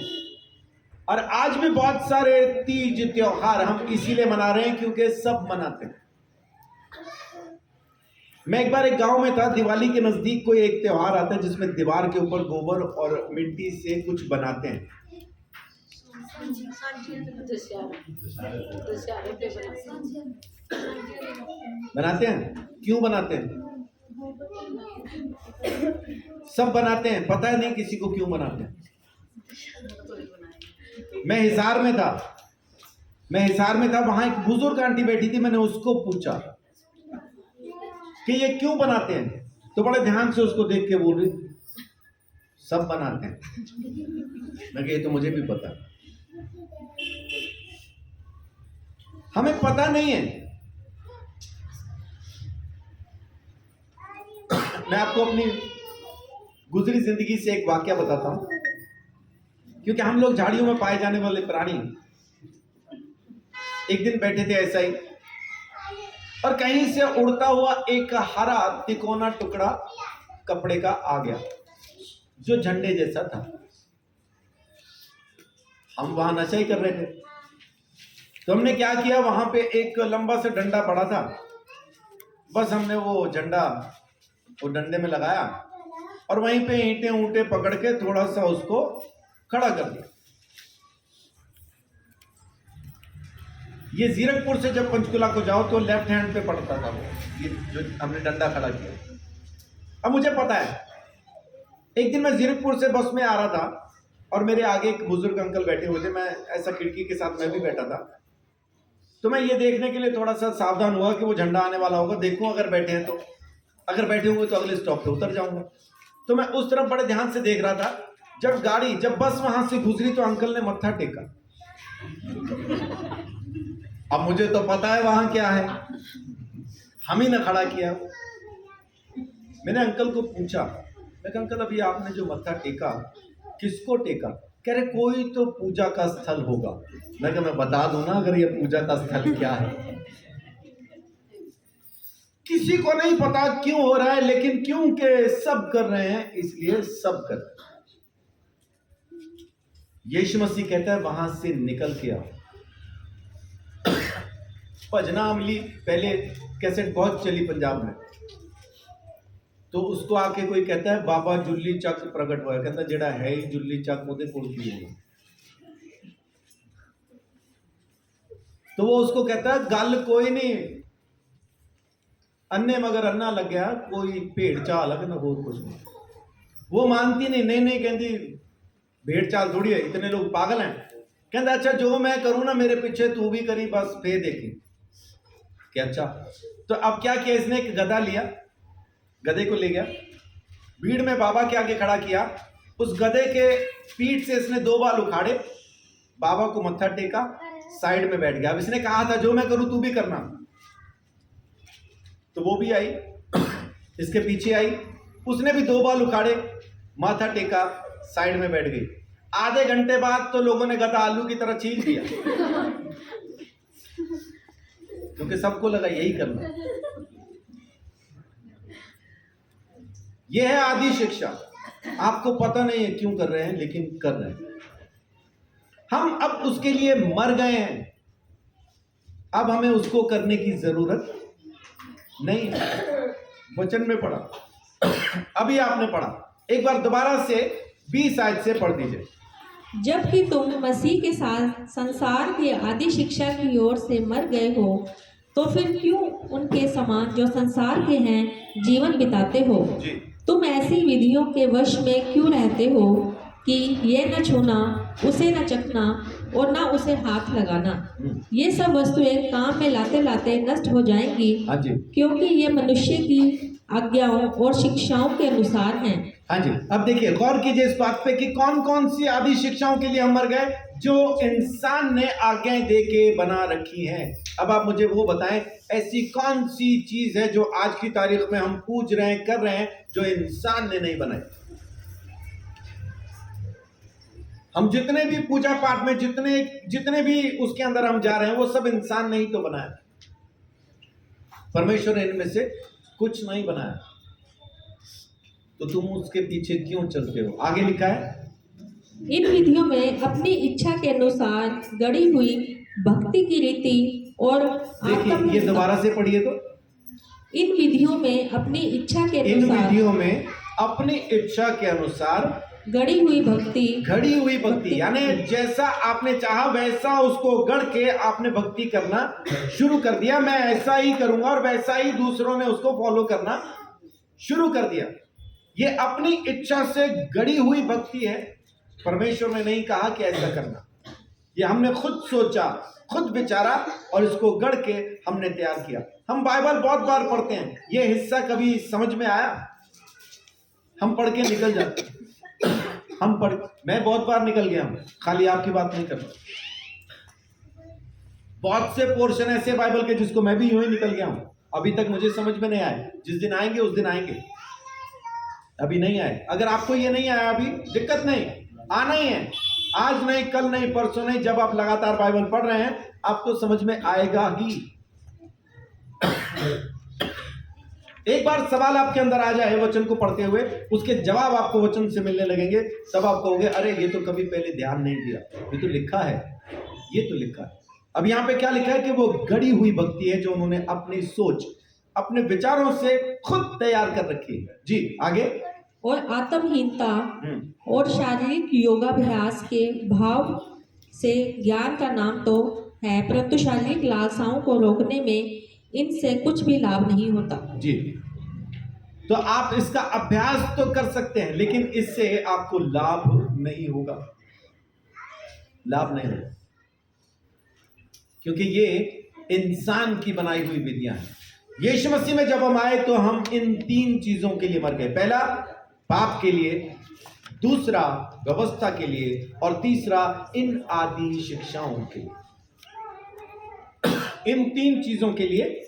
Speaker 1: और आज भी बहुत सारे तीज त्योहार हम इसीलिए मना रहे हैं क्योंकि सब मनाते हैं। मैं एक बार एक गांव में था, दिवाली के नजदीक कोई एक त्योहार आता है जिसमें दीवार के ऊपर गोबर और मिट्टी से कुछ बनाते हैं। बनाते हैं, क्यों बनाते हैं? सब बनाते हैं, पता है नहीं किसी को क्यों बनाते हैं। मैं हिसार में था, वहां एक बुजुर्ग आंटी बैठी थी, मैंने उसको पूछा कि ये क्यों बनाते हैं, तो बड़े ध्यान से उसको देख के बोल रही सब बनाते हैं। मैं कहा ये तो मुझे भी पता, हमें पता नहीं है। मैं आपको अपनी गुजरी जिंदगी से एक वाकया बताता हूं, क्योंकि हम लोग झाड़ियों में पाए जाने वाले प्राणी। एक दिन बैठे थे ऐसा ही, और कहीं से उड़ता हुआ एक हरा तिकोना टुकड़ा कपड़े का आ गया जो झंडे जैसा था। हम वहां नशा ही कर रहे थे, तो हमने क्या किया, वहां पे एक लंबा सा डंडा पड़ा था, बस हमने वो झंडा वो डंडे में लगाया और वहीं पे ईंटें ऊंटे पकड़ के थोड़ा सा उसको खड़ा कर दिया। ये जीरकपुर से जब पंचकुला को जाओ तो लेफ्ट हैंड पे पड़ता था वो, ये जो हमने डंडा खड़ा किया। अब मुझे पता है, एक दिन मैं जीरकपुर से बस में आ रहा था और मेरे आगे एक बुजुर्ग अंकल बैठे हुए थे, मैं ऐसा खिड़की के साथ मैं भी बैठा था। तो मैं ये देखने के लिए थोड़ा सा सावधान हुआ कि वो झंडा आने वाला होगा, देखूं अगर बैठे हैं तो, अगर बैठे होंगे तो अगले स्टॉप पे उतर जाऊंगा। तो मैं उस तरफ बड़े ध्यान से देख रहा था। जब बस वहां से गुजरी तो अंकल ने मत्था टेका। अब मुझे तो पता है वहां क्या है, हम ही ने खड़ा किया। मैंने अंकल को पूछा, मैं कहा अंकल अभी आपने जो मत्था टेका किसको टेका? कह रहे कोई तो पूजा का स्थल होगा। मैं कहा मैं बता दूं ना अगर ये पूजा का स्थल क्या है। किसी को नहीं पता क्यों हो रहा है, लेकिन क्योंकि सब कर रहे हैं इसलिए सब कर रहे हैं। यीशु मसीह कहता है वहां से निकल के आओ। भजना अमली पहले कैसेट बहुत चली पंजाब में, तो उसको आके कोई कहता है बाबा जुल्ली चक प्रगट हुआ, कहता जेड़ा है ही जुल्ली चक ओदे कोल की है। तो वो उसको कहता है गल कोई नहीं, अन्ने मगर अन्ना लग गया, कोई भेड़ चाल है ना और कुछ नहीं। वो मानती नहीं कहती भेड़ चाल थोड़ी है, इतने लोग पागल हैं। कहता अच्छा जो मैं करूं ना मेरे पीछे तू भी करी, बस फे देखी क्या। अच्छा तो अब क्या किया इसने, एक गधा लिया, गधे को ले गया, भीड़ में बाबा के आगे खड़ा किया, उस गधे के पीठ से इसने 2 बाल उखाड़े, बाबा को मत्था टेका, साइड में बैठ गया। अब इसने कहा था जो मैं करूं तू भी करना, तो वो भी आई इसके पीछे आई, उसने भी 2 बाल उखाड़े, माथा टेका, साइड में बैठ गई। आधे घंटे बाद तो लोगों ने गधा आलू की तरह छील दिया, क्योंकि सबको लगा यही करना। यह है आदि शिक्षा। आपको पता नहीं है क्यों कर रहे हैं, लेकिन कर रहे हैं। हम अब उसके लिए मर गए हैं, अब हमें उसको करने की जरूरत नहीं है। वचन में पढ़ा, अभी आपने पढ़ा, एक बार दोबारा से 20 आयत से पढ़ दीजिए।
Speaker 3: जबकि तुम मसीह के साथ संसार की आदि शिक्षा की ओर से मर गए हो, तो फिर क्यों उनके समान जो संसार के हैं जीवन बिताते हो?
Speaker 1: जी।
Speaker 3: तुम ऐसी विधियों के वश में क्यों रहते हो कि ये न छूना, उसे न चखना और न उसे हाथ लगाना। ये सब वस्तुएं काम में लाते लाते नष्ट हो जाएंगी,
Speaker 1: हाँ जी,
Speaker 3: क्योंकि ये मनुष्य की आज्ञाओं और शिक्षाओं के अनुसार हैं।
Speaker 1: हाँ जी। अब देखिए, गौर कीजिए इस बात पे कि कौन कौन सी आदि शिक्षाओं के लिए हम मर गए जो इंसान ने आज्ञाएं दे के बना रखी हैं। अब आप मुझे वो बताएं, ऐसी कौन सी चीज है जो आज की तारीख में हम पूज रहे हैं, कर रहे हैं, जो इंसान ने नहीं बनाई। हम जितने भी पूजा पाठ में जितने भी उसके अंदर हम जा रहे हैं, वो सब इंसान ने ही तो बनाया। परमेश्वर ने इनमें से कुछ नहीं बनाया, तो तुम उसके पीछे क्यों चलते हो? आगे लिखा है,
Speaker 3: इन विधियों में अपनी इच्छा के अनुसार गढ़ी हुई भक्ति की रीति और
Speaker 1: देखिए ये दोबारा से पढ़िए तो।
Speaker 3: इन विधियों में अपनी इच्छा के
Speaker 1: इन
Speaker 3: अनुसार
Speaker 1: विधियों में अपनी इच्छा के अनुसार
Speaker 3: गढ़ी हुई भक्ति,
Speaker 1: घड़ी हुई भक्ति, यानी जैसा आपने चाहा वैसा उसको गढ़ के आपने भक्ति करना शुरू कर दिया। मैं ऐसा ही करूंगा और वैसा ही दूसरों ने उसको फॉलो करना शुरू कर दिया। ये अपनी इच्छा से गढ़ी हुई भक्ति है। परमेश्वर ने नहीं कहा कि ऐसा करना, ये हमने खुद सोचा, खुद विचारा और इसको गढ़ के हमने तैयार किया। हम बाइबल बहुत बार पढ़ते हैं, ये हिस्सा कभी समझ में आया? हम पढ़ के निकल जाते हैं। मैं बहुत बार निकल गया हूं, खाली आपकी बात नहीं कर रहा। बहुत से पोर्शन ऐसे बाइबल के जिसको मैं भी यूं ही निकल गया हूं, अभी तक मुझे समझ में नहीं आए। जिस दिन आएंगे उस दिन आएंगे, अभी नहीं आए। अगर आपको ये नहीं आया अभी, दिक्कत नहीं, आना ही है। आज नहीं, कल नहीं, परसों नहीं, जब आप लगातार बाइबल पढ़ रहे हैं आपको समझ में आएगा ही। एक बार सवाल आपके अंदर आ जाए वचन को पढ़ते हुए, उसके जवाब आपको वचन से मिलने लगेंगे, तब आप कहोगे अरे ये तो कभी पहले ध्यान नहीं दिया, ये तो लिखा है, ये तो लिखा है। अब यहाँ पे क्या लिखा है कि वो गढ़ी हुई भक्ति है जो उन्होंने अपनी सोच, अपने विचारों से खुद तैयार कर रखी है। जी आगे।
Speaker 3: और आत्महीनता और शारीरिक योगाभ्यास के भाव से ज्ञान का नाम तो है, परंतु शारीरिक लालसाओं को रोकने में इनसे कुछ भी लाभ नहीं होता।
Speaker 1: जी, तो आप इसका अभ्यास तो कर सकते हैं, लेकिन इससे आपको लाभ नहीं होगा, लाभ नहीं होगा, क्योंकि ये इंसान की बनाई हुई विधियां हैं। यीशु मसीह में जब हम आए तो हम इन 3 चीजों के लिए मर गए। पहला पाप के लिए, दूसरा व्यवस्था के लिए और तीसरा इन आदि शिक्षाओं के लिए। इन 3 चीजों के लिए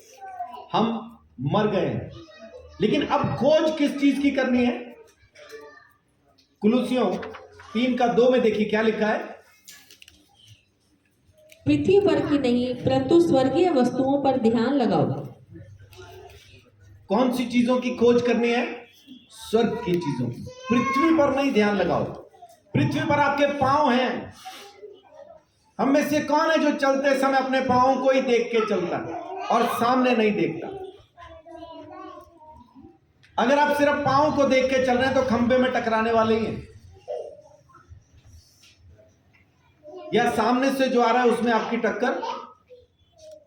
Speaker 1: हम मर गए हैं। लेकिन अब खोज किस चीज की करनी है? कुलुसियों 3:2 में देखिए क्या लिखा है,
Speaker 3: पृथ्वी पर की नहीं परंतु स्वर्गीय वस्तुओं पर ध्यान लगाओ।
Speaker 1: कौन सी चीजों की खोज करनी है? स्वर्ग की चीजों की। पृथ्वी पर नहीं ध्यान लगाओ। पृथ्वी पर आपके पांव हैं। हम में से कौन है जो चलते समय अपने पांवों को ही देख के चलता है और सामने नहीं देखता? अगर आप सिर्फ पांव को देख के चल रहे हैं तो खंबे में टकराने वाले ही हैं, या सामने से जो आ रहा है उसमें आपकी टक्कर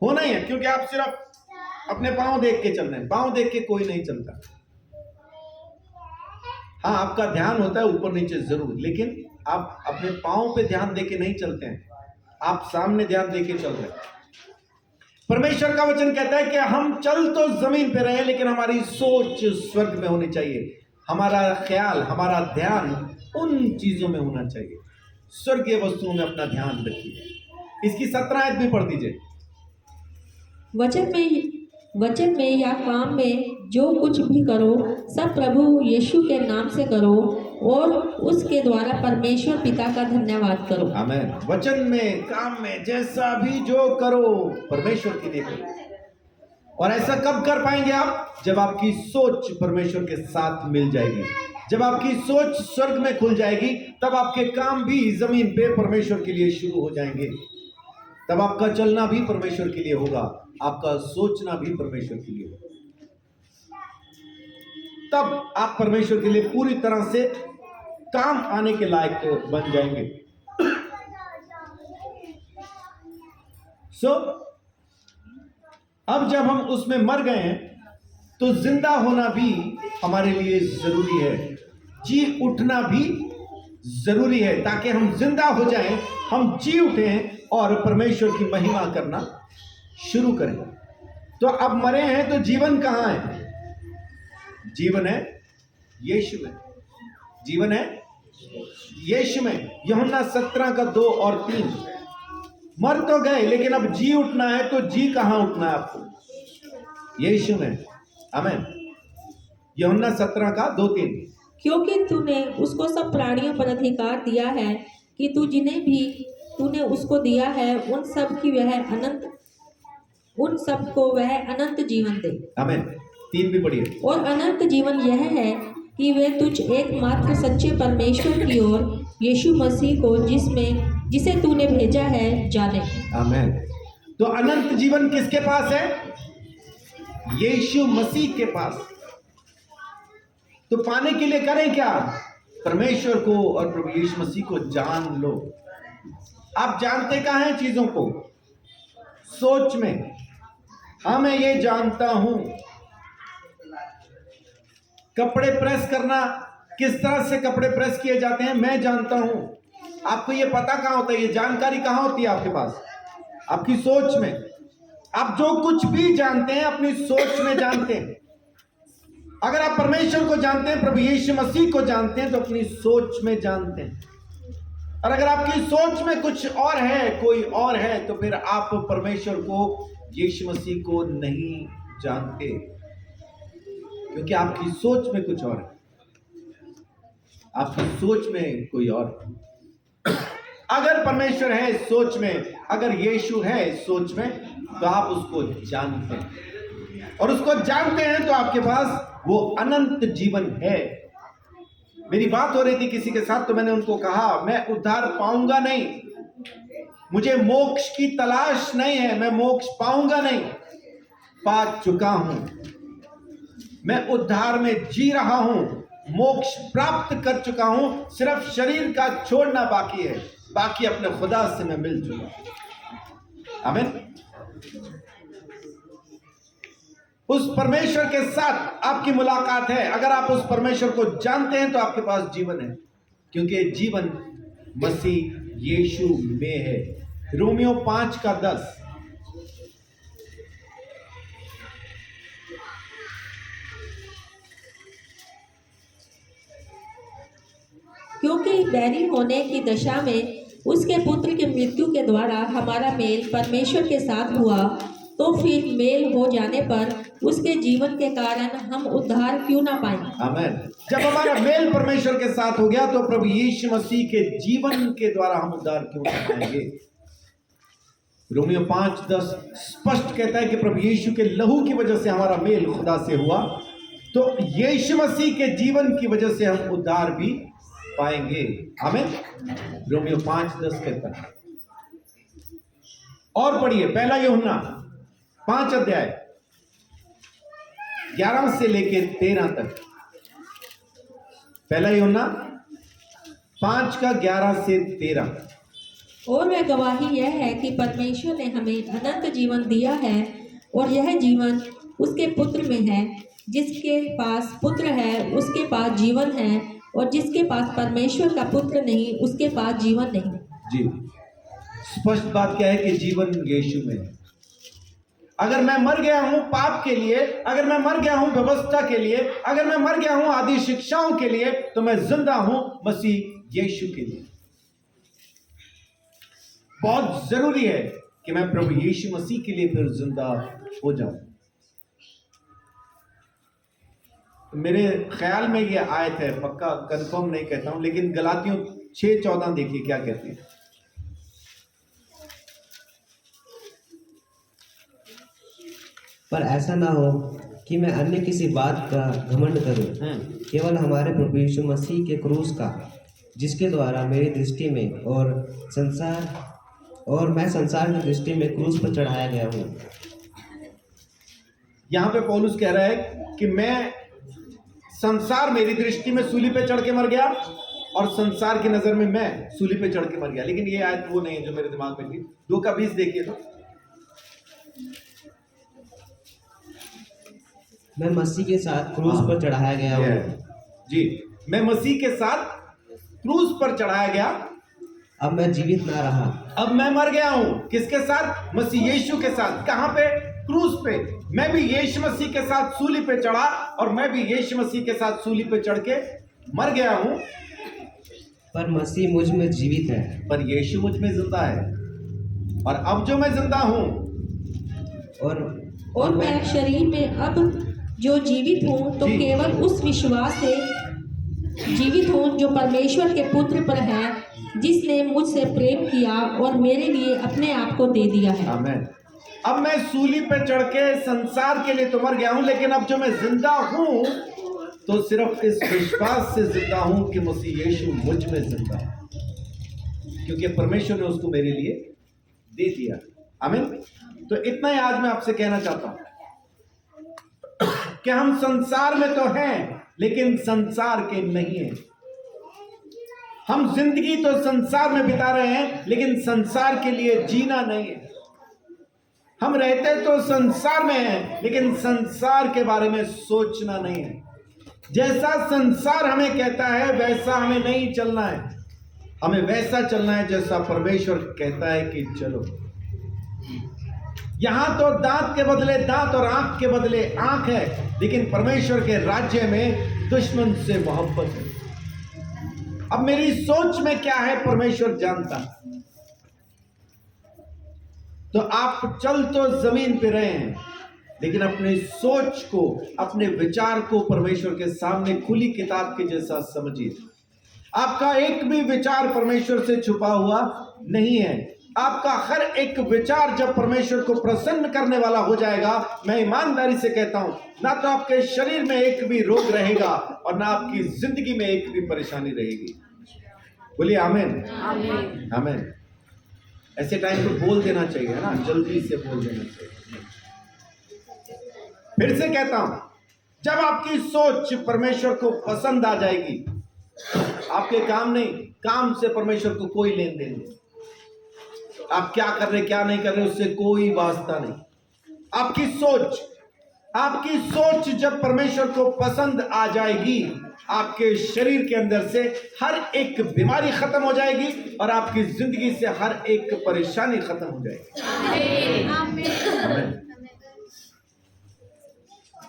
Speaker 1: होना ही है, क्योंकि आप सिर्फ अपने पांव देख के चल रहे हैं। पांव देख के कोई नहीं चलता। हाँ, आपका ध्यान होता है ऊपर नीचे जरूर, लेकिन आप अपने पांव पे ध्यान देके नहीं चलते हैं, आप सामने ध्यान देके चल रहे हैं। परमेश्वर का वचन कहता है कि हम चल तो जमीन पे रहे, लेकिन हमारी सोच स्वर्ग में होनी चाहिए। हमारा ख्याल, हमारा ध्यान उन चीजों में होना चाहिए। स्वर्गीय वस्तुओं में अपना ध्यान रखिए। इसकी 17 आयत भी पढ़ दीजिए।
Speaker 3: वचन में या काम में जो कुछ भी करो सब प्रभु यीशु के नाम से करो और उसके द्वारा परमेश्वर पिता का धन्यवाद करो।
Speaker 1: आमीन। वचन में, काम में, जैसा भी जो करो परमेश्वर के लिए करो। और ऐसा कब कर पाएंगे आप? जब आपकी सोच परमेश्वर के साथ मिल जाएगी, जब आपकी सोच स्वर्ग में खुल जाएगी, तब आपके काम भी जमीन पे परमेश्वर के लिए शुरू हो जाएंगे। तब आपका चलना भी परमेश्वर के लिए होगा, आपका सोचना भी परमेश्वर के लिए होगा। तब आप परमेश्वर के लिए पूरी तरह से काम आने के लायक बन जाएंगे। अब जब हम उसमें मर गए हैं तो जिंदा होना भी हमारे लिए जरूरी है, जी उठना भी जरूरी है, ताकि हम जिंदा हो जाएं, हम जी उठें और परमेश्वर की महिमा करना शुरू करें। तो अब मरे हैं तो जीवन कहां है? जीवन है यीशु में, जीवन है यीशु में। यूहन्ना 17 का 2 और 3। मर तो गए लेकिन अब जी उठना है, तो जी कहां उठना है आपको? यीशु में। आमीन। यूहन्ना 17 का 2-3।
Speaker 3: क्योंकि तूने उसको सब प्राणियों पर अधिकार दिया है कि तू जिन्हें भी तूने उसको दिया है उन सब को वह अनंत जीवन दे।
Speaker 1: आमीन। 3 भी पढ़िए।
Speaker 3: और अनंत जीवन यह है कि वे तुझ एकमात्र सच्चे परमेश्वर की ओर यीशु मसीह को जिसे तूने भेजा है जाने।
Speaker 1: आमीन। तो अनंत जीवन किसके पास है? यीशु मसीह के पास। तो पाने के लिए करें क्या? परमेश्वर को और प्रभु यीशु मसीह को जान लो। आप जानते कहां हैं चीजों को? सोच में। हाँ, मैं ये जानता हूं। कपड़े प्रेस करना, किस तरह से कपड़े प्रेस किए जाते हैं, मैं जानता हूं। आपको ये पता कहां होता है? ये जानकारी कहां होती है आपके पास? आपकी सोच में। आप जो कुछ भी जानते हैं अपनी सोच में जानते हैं। अगर आप परमेश्वर को जानते हैं, प्रभु यीशु मसीह को जानते हैं, तो अपनी सोच में जानते हैं। और अगर आपकी सोच में कुछ और है, कोई और है, तो फिर आप परमेश्वर को, यीशु मसीह को नहीं जानते, क्योंकि आपकी सोच में कुछ और है, आपकी सोच में कोई और है। अगर परमेश्वर है सोच में, अगर यीशु है सोच में, तो आप उसको जानते हैं, और उसको जानते हैं तो आपके पास वो अनंत जीवन है। मेरी बात हो रही थी किसी के साथ, तो मैंने उनको कहा, मैं उद्धार पाऊंगा नहीं, मुझे मोक्ष की तलाश नहीं है, मैं मोक्ष पाऊंगा नहीं, पा चुका हूं। मैं उद्धार में जी रहा हूं, मोक्ष प्राप्त कर चुका हूं, सिर्फ शरीर का छोड़ना बाकी है, बाकी अपने खुदा से मैं मिल चुका। आमीन। उस परमेश्वर के साथ आपकी मुलाकात है। अगर आप उस परमेश्वर को जानते हैं तो आपके पास जीवन है, क्योंकि जीवन मसीह यीशु में है। रोमियो 5 का 10।
Speaker 3: क्योंकि बैरी होने की दशा में उसके पुत्र की मृत्यु के द्वारा हमारा मेल परमेश्वर के साथ हुआ, तो फिर मेल हो जाने पर उसके जीवन के कारण हम उद्धार क्यों ना पाएं?
Speaker 1: आमीन। जब हमारा मेल परमेश्वर के साथ हो गया, तो प्रभु यीशु मसीह के जीवन के द्वारा हम उद्धार क्यों ना पाएंगे? रोमियो 5:10 स्पष्ट कहता है कि प्रभु यीशु के लहू की वजह से हमारा मेल खुदा से हुआ, तो यीशु मसीह के जीवन की वजह से हम उद्धार भी पाएंगे। आमीन। रोमियो 5:10 कहता है। और पढ़िए, पहला यूहन्ना 5 अध्याय 11 से लेकर 13 तक। पहला यूहन्ना 5 का 11 से 13।
Speaker 3: और वह गवाही यह है कि परमेश्वर ने हमें अनंत जीवन दिया है, और यह जीवन उसके पुत्र में है। जिसके पास पुत्र है उसके पास जीवन है, और जिसके पास परमेश्वर का पुत्र नहीं उसके पास जीवन नहीं।
Speaker 1: जी, स्पष्ट बात क्या है कि जीवन यीशु में है। अगर मैं मर गया हूं पाप के लिए, अगर मैं मर गया हूं व्यवस्था के लिए, अगर मैं मर गया हूं आदि शिक्षाओं के लिए, तो मैं जिंदा हूं मसीह यीशु के लिए। बहुत जरूरी है कि मैं प्रभु यीशु मसीह के लिए फिर जिंदा हो जाऊं। मेरे ख्याल में ये आयत है, पक्का कंफर्म नहीं कहता हूं, लेकिन गलातियों 6:14 देखिए क्या कहती है।
Speaker 2: पर ऐसा ना हो कि मैं अन्य किसी बात का घमंड करूं, केवल हमारे प्रभु यीशु मसीह के क्रूस का, जिसके द्वारा मेरी दृष्टि में और मैं संसार की दृष्टि में क्रूस पर चढ़ाया गया हूं।
Speaker 1: यहां पे पौलुस कह रहा है कि मैं संसार मेरी दृष्टि में सूली पे चढ़ के मर गया और संसार की नजर में मैं सूली पे चढ़ के मर गया। लेकिन ये आयत वो नहीं है जो मेरे दिमाग में थी। 2:20 देखिए तो।
Speaker 2: मैं मसीह के साथ क्रूस पर चढ़ाया गया हूँ।
Speaker 1: जी, मैं मसीह के साथ क्रूस पर चढ़ाया गया।
Speaker 2: अब मैं जीवित ना रहा,
Speaker 1: अब मैं मर गया हूं। किसके साथ? मसीह यीशु के साथ। कहां पे? क्रूस पे। मैं भी यीशु मसीह के साथ सूली पे चढ़ा और मैं भी यीशु मसीह के साथ सूली पे चढ़ के मर गया हूं।
Speaker 2: पर मसीह मुझ में जीवित है।
Speaker 1: पर यीशु मुझ में जिंदा है। और अब जो मैं जिंदा हूं
Speaker 2: और
Speaker 3: मैं शरीर में अब जो जीवित हूँ तो
Speaker 1: जी।
Speaker 3: केवल उस विश्वास से जीवित हूँ जो परमेश्वर के पुत्र पर है, जिसने मुझसे प्रेम किया और मेरे लिए अपने आप को दे दिया है।
Speaker 1: आमीन। अब मैं सूली पे चढ़ के संसार के लिए तो मर गया हूं, लेकिन अब जो मैं जिंदा हूं तो सिर्फ इस विश्वास से जिंदा हूं कि मसीह यीशु मुझ में जिंदा है, क्योंकि परमेश्वर ने उसको मेरे लिए दे दिया। आमीन। तो इतना ही आज मैं आपसे कहना चाहता हूं कि हम संसार में तो हैं लेकिन संसार के नहीं हैं। हम जिंदगी तो संसार में बिता रहे हैं लेकिन संसार के लिए जीना नहीं है। हम रहते तो संसार में हैं लेकिन संसार के बारे में सोचना नहीं है। जैसा संसार हमें कहता है वैसा हमें नहीं चलना है। हमें वैसा चलना है जैसा परमेश्वर कहता है कि चलो। यहां तो दांत के बदले दांत और आंख के बदले आंख है, लेकिन परमेश्वर के राज्य में दुश्मन से मोहब्बत है। अब मेरी सोच में क्या है परमेश्वर जानता है। तो आप चल तो जमीन पे रहे हैं लेकिन अपनी सोच को, अपने विचार को परमेश्वर के सामने खुली किताब के जैसा समझिए। आपका एक भी विचार परमेश्वर से छुपा हुआ नहीं है। आपका हर एक विचार जब परमेश्वर को प्रसन्न करने वाला हो जाएगा, मैं ईमानदारी से कहता हूं, ना तो आपके शरीर में एक भी रोग रहेगा और ना आपकी जिंदगी में एक भी परेशानी रहेगी। बोलिए आमीन।
Speaker 3: आमीन।
Speaker 1: आमीन। ऐसे टाइम पे बोल देना चाहिए, है ना, जल्दी से बोल देना चाहिए। फिर से कहता हूं, जब आपकी सोच परमेश्वर को पसंद आ जाएगी, आपके काम नहीं, काम से परमेश्वर को कोई लेन देन नहीं। आप क्या कर रहे क्या नहीं कर रहे उससे कोई वास्ता नहीं। आपकी सोच जब परमेश्वर को पसंद आ जाएगी, आपके शरीर के अंदर से हर एक बीमारी खत्म हो जाएगी और आपकी जिंदगी से हर एक परेशानी खत्म हो जाएगी। आमीन।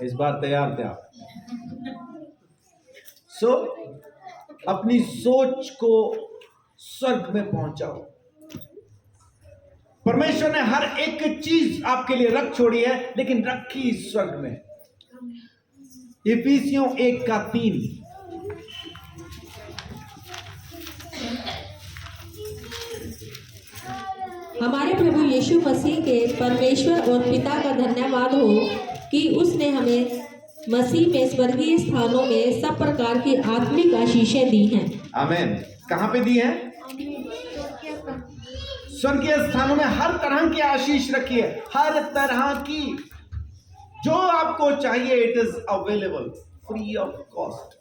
Speaker 1: इस बार तैयार थे आप? अपनी सोच को स्वर्ग में पहुंचाओ। परमेश्वर ने हर एक चीज आपके लिए रख छोड़ी है, लेकिन रखी स्वर्ग में। इफिसियों 1:3।
Speaker 3: हमारे प्रभु यीशु मसीह के परमेश्वर और पिता का धन्यवाद हो कि उसने हमें मसीह में स्वर्गीय स्थानों में सब प्रकार की आत्मिक आशीषें दी हैं।
Speaker 1: आमीन। कहां पे दी है? स्वर्गीय स्थानों में हर तरह की आशीष रखी है, हर तरह की। जो आपको चाहिए it is available, free of cost.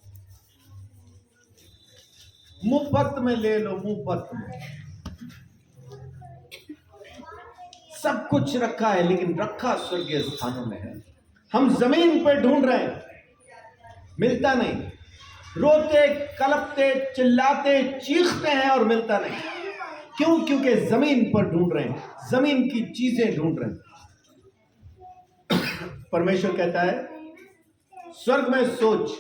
Speaker 1: मुफ्त में ले लो, मुफ्त में सब कुछ रखा है, लेकिन रखा स्वर्गीय स्थानों में है। हम जमीन पर ढूंढ रहे हैं, मिलता नहीं। रोते, कलपते, चिल्लाते, चीखते हैं और मिलता नहीं। क्यों? क्योंकि जमीन पर ढूंढ रहे हैं, जमीन की चीजें ढूंढ रहे हैं। परमेश्वर कहता है, स्वर्ग में सोच,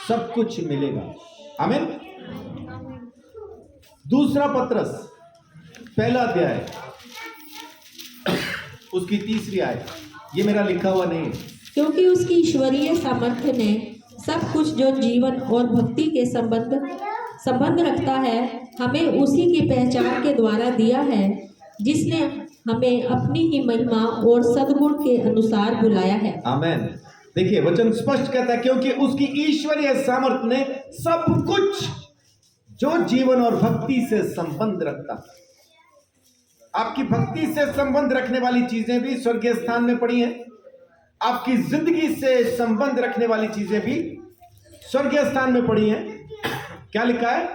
Speaker 1: सब कुछ मिलेगा। आमीन। दूसरा पत्रस 1 अध्याय उसकी 3 आयत, ये मेरा लिखा हुआ नहीं है।
Speaker 3: क्योंकि उसकी ईश्वरीय सामर्थ्य ने सब कुछ जो जीवन और भक्ति के संबंध रखता है, हमें उसी की पहचान के द्वारा दिया है, जिसने हमें अपनी ही महिमा और सद्गुण के अनुसार बुलाया है।
Speaker 1: आमीन। देखिए वचन स्पष्ट कहता है, क्योंकि उसकी ईश्वरीय सामर्थ्य ने सब कुछ जो जीवन और भक्ति से संबंध रखता है। आपकी भक्ति से संबंध रखने वाली चीजें भी स्वर्गीय स्थान में पड़ी हैं। आपकी जिंदगी से संबंध रखने वाली चीजें भी स्वर्गीय स्थान में पड़ी हैं। क्या लिखा है?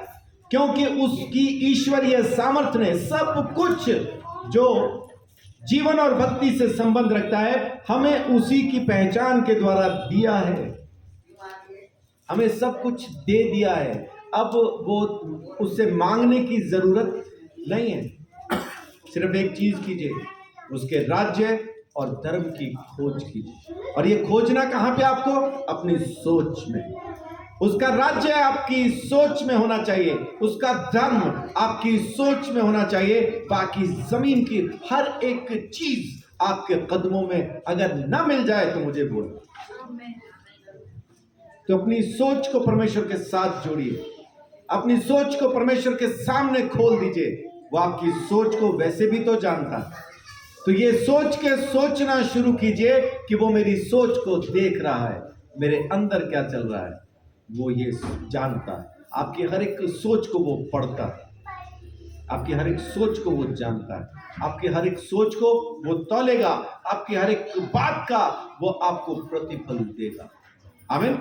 Speaker 1: क्योंकि उसकी ईश्वरीय सामर्थ्य ने सब कुछ जो जीवन और भक्ति से संबंध रखता है हमें उसी की पहचान के द्वारा दिया है। हमें सब कुछ दे दिया है। अब वो उससे मांगने की जरूरत नहीं है। सिर्फ एक चीज कीजिए, उसके राज्य और धर्म की खोज कीजिए। और ये खोजना कहां पे? आपको अपनी सोच में। उसका राज्य आपकी सोच में होना चाहिए, उसका धर्म आपकी सोच में होना चाहिए। बाकी जमीन की हर एक चीज आपके कदमों में अगर ना मिल जाए तो मुझे बोलो। तो अपनी सोच को परमेश्वर के साथ जोड़िए, अपनी सोच को परमेश्वर के सामने खोल दीजिए। वो आपकी सोच को वैसे भी तो जानता है। तो ये सोच के सोचना शुरू कीजिए कि वो मेरी सोच को देख रहा है, मेरे अंदर क्या चल रहा है वो ये जानता है। आपकी हर एक सोच को वो पढ़ता है, आपकी हर एक सोच को वो जानता है, आपकी हर एक सोच को वो तौलेगा, आपकी हर एक बात का वो आपको प्रतिफल देगा। आमीन।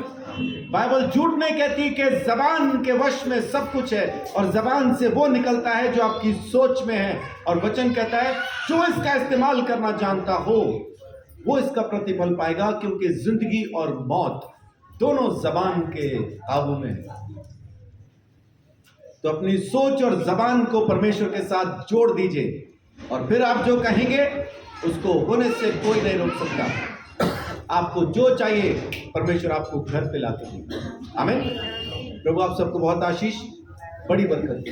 Speaker 1: बाइबल झूठ नहीं कहती कि जबान के वश में सब कुछ है, और जबान से वो निकलता है जो आपकी सोच में है। और वचन कहता है जो इसका इस्तेमाल करना जानता हो वो इसका प्रतिफल पाएगा, क्योंकि जिंदगी और मौत दोनों जबान के काबू में है। तो अपनी सोच और जबान को परमेश्वर के साथ जोड़ दीजिए, और फिर आप जो कहेंगे उसको होने से कोई नहीं रोक सकता। आपको जो चाहिए परमेश्वर आपको घर पे ला के देगा। आमीन। प्रभु आप सबको बहुत आशीष, बड़ी बरकत।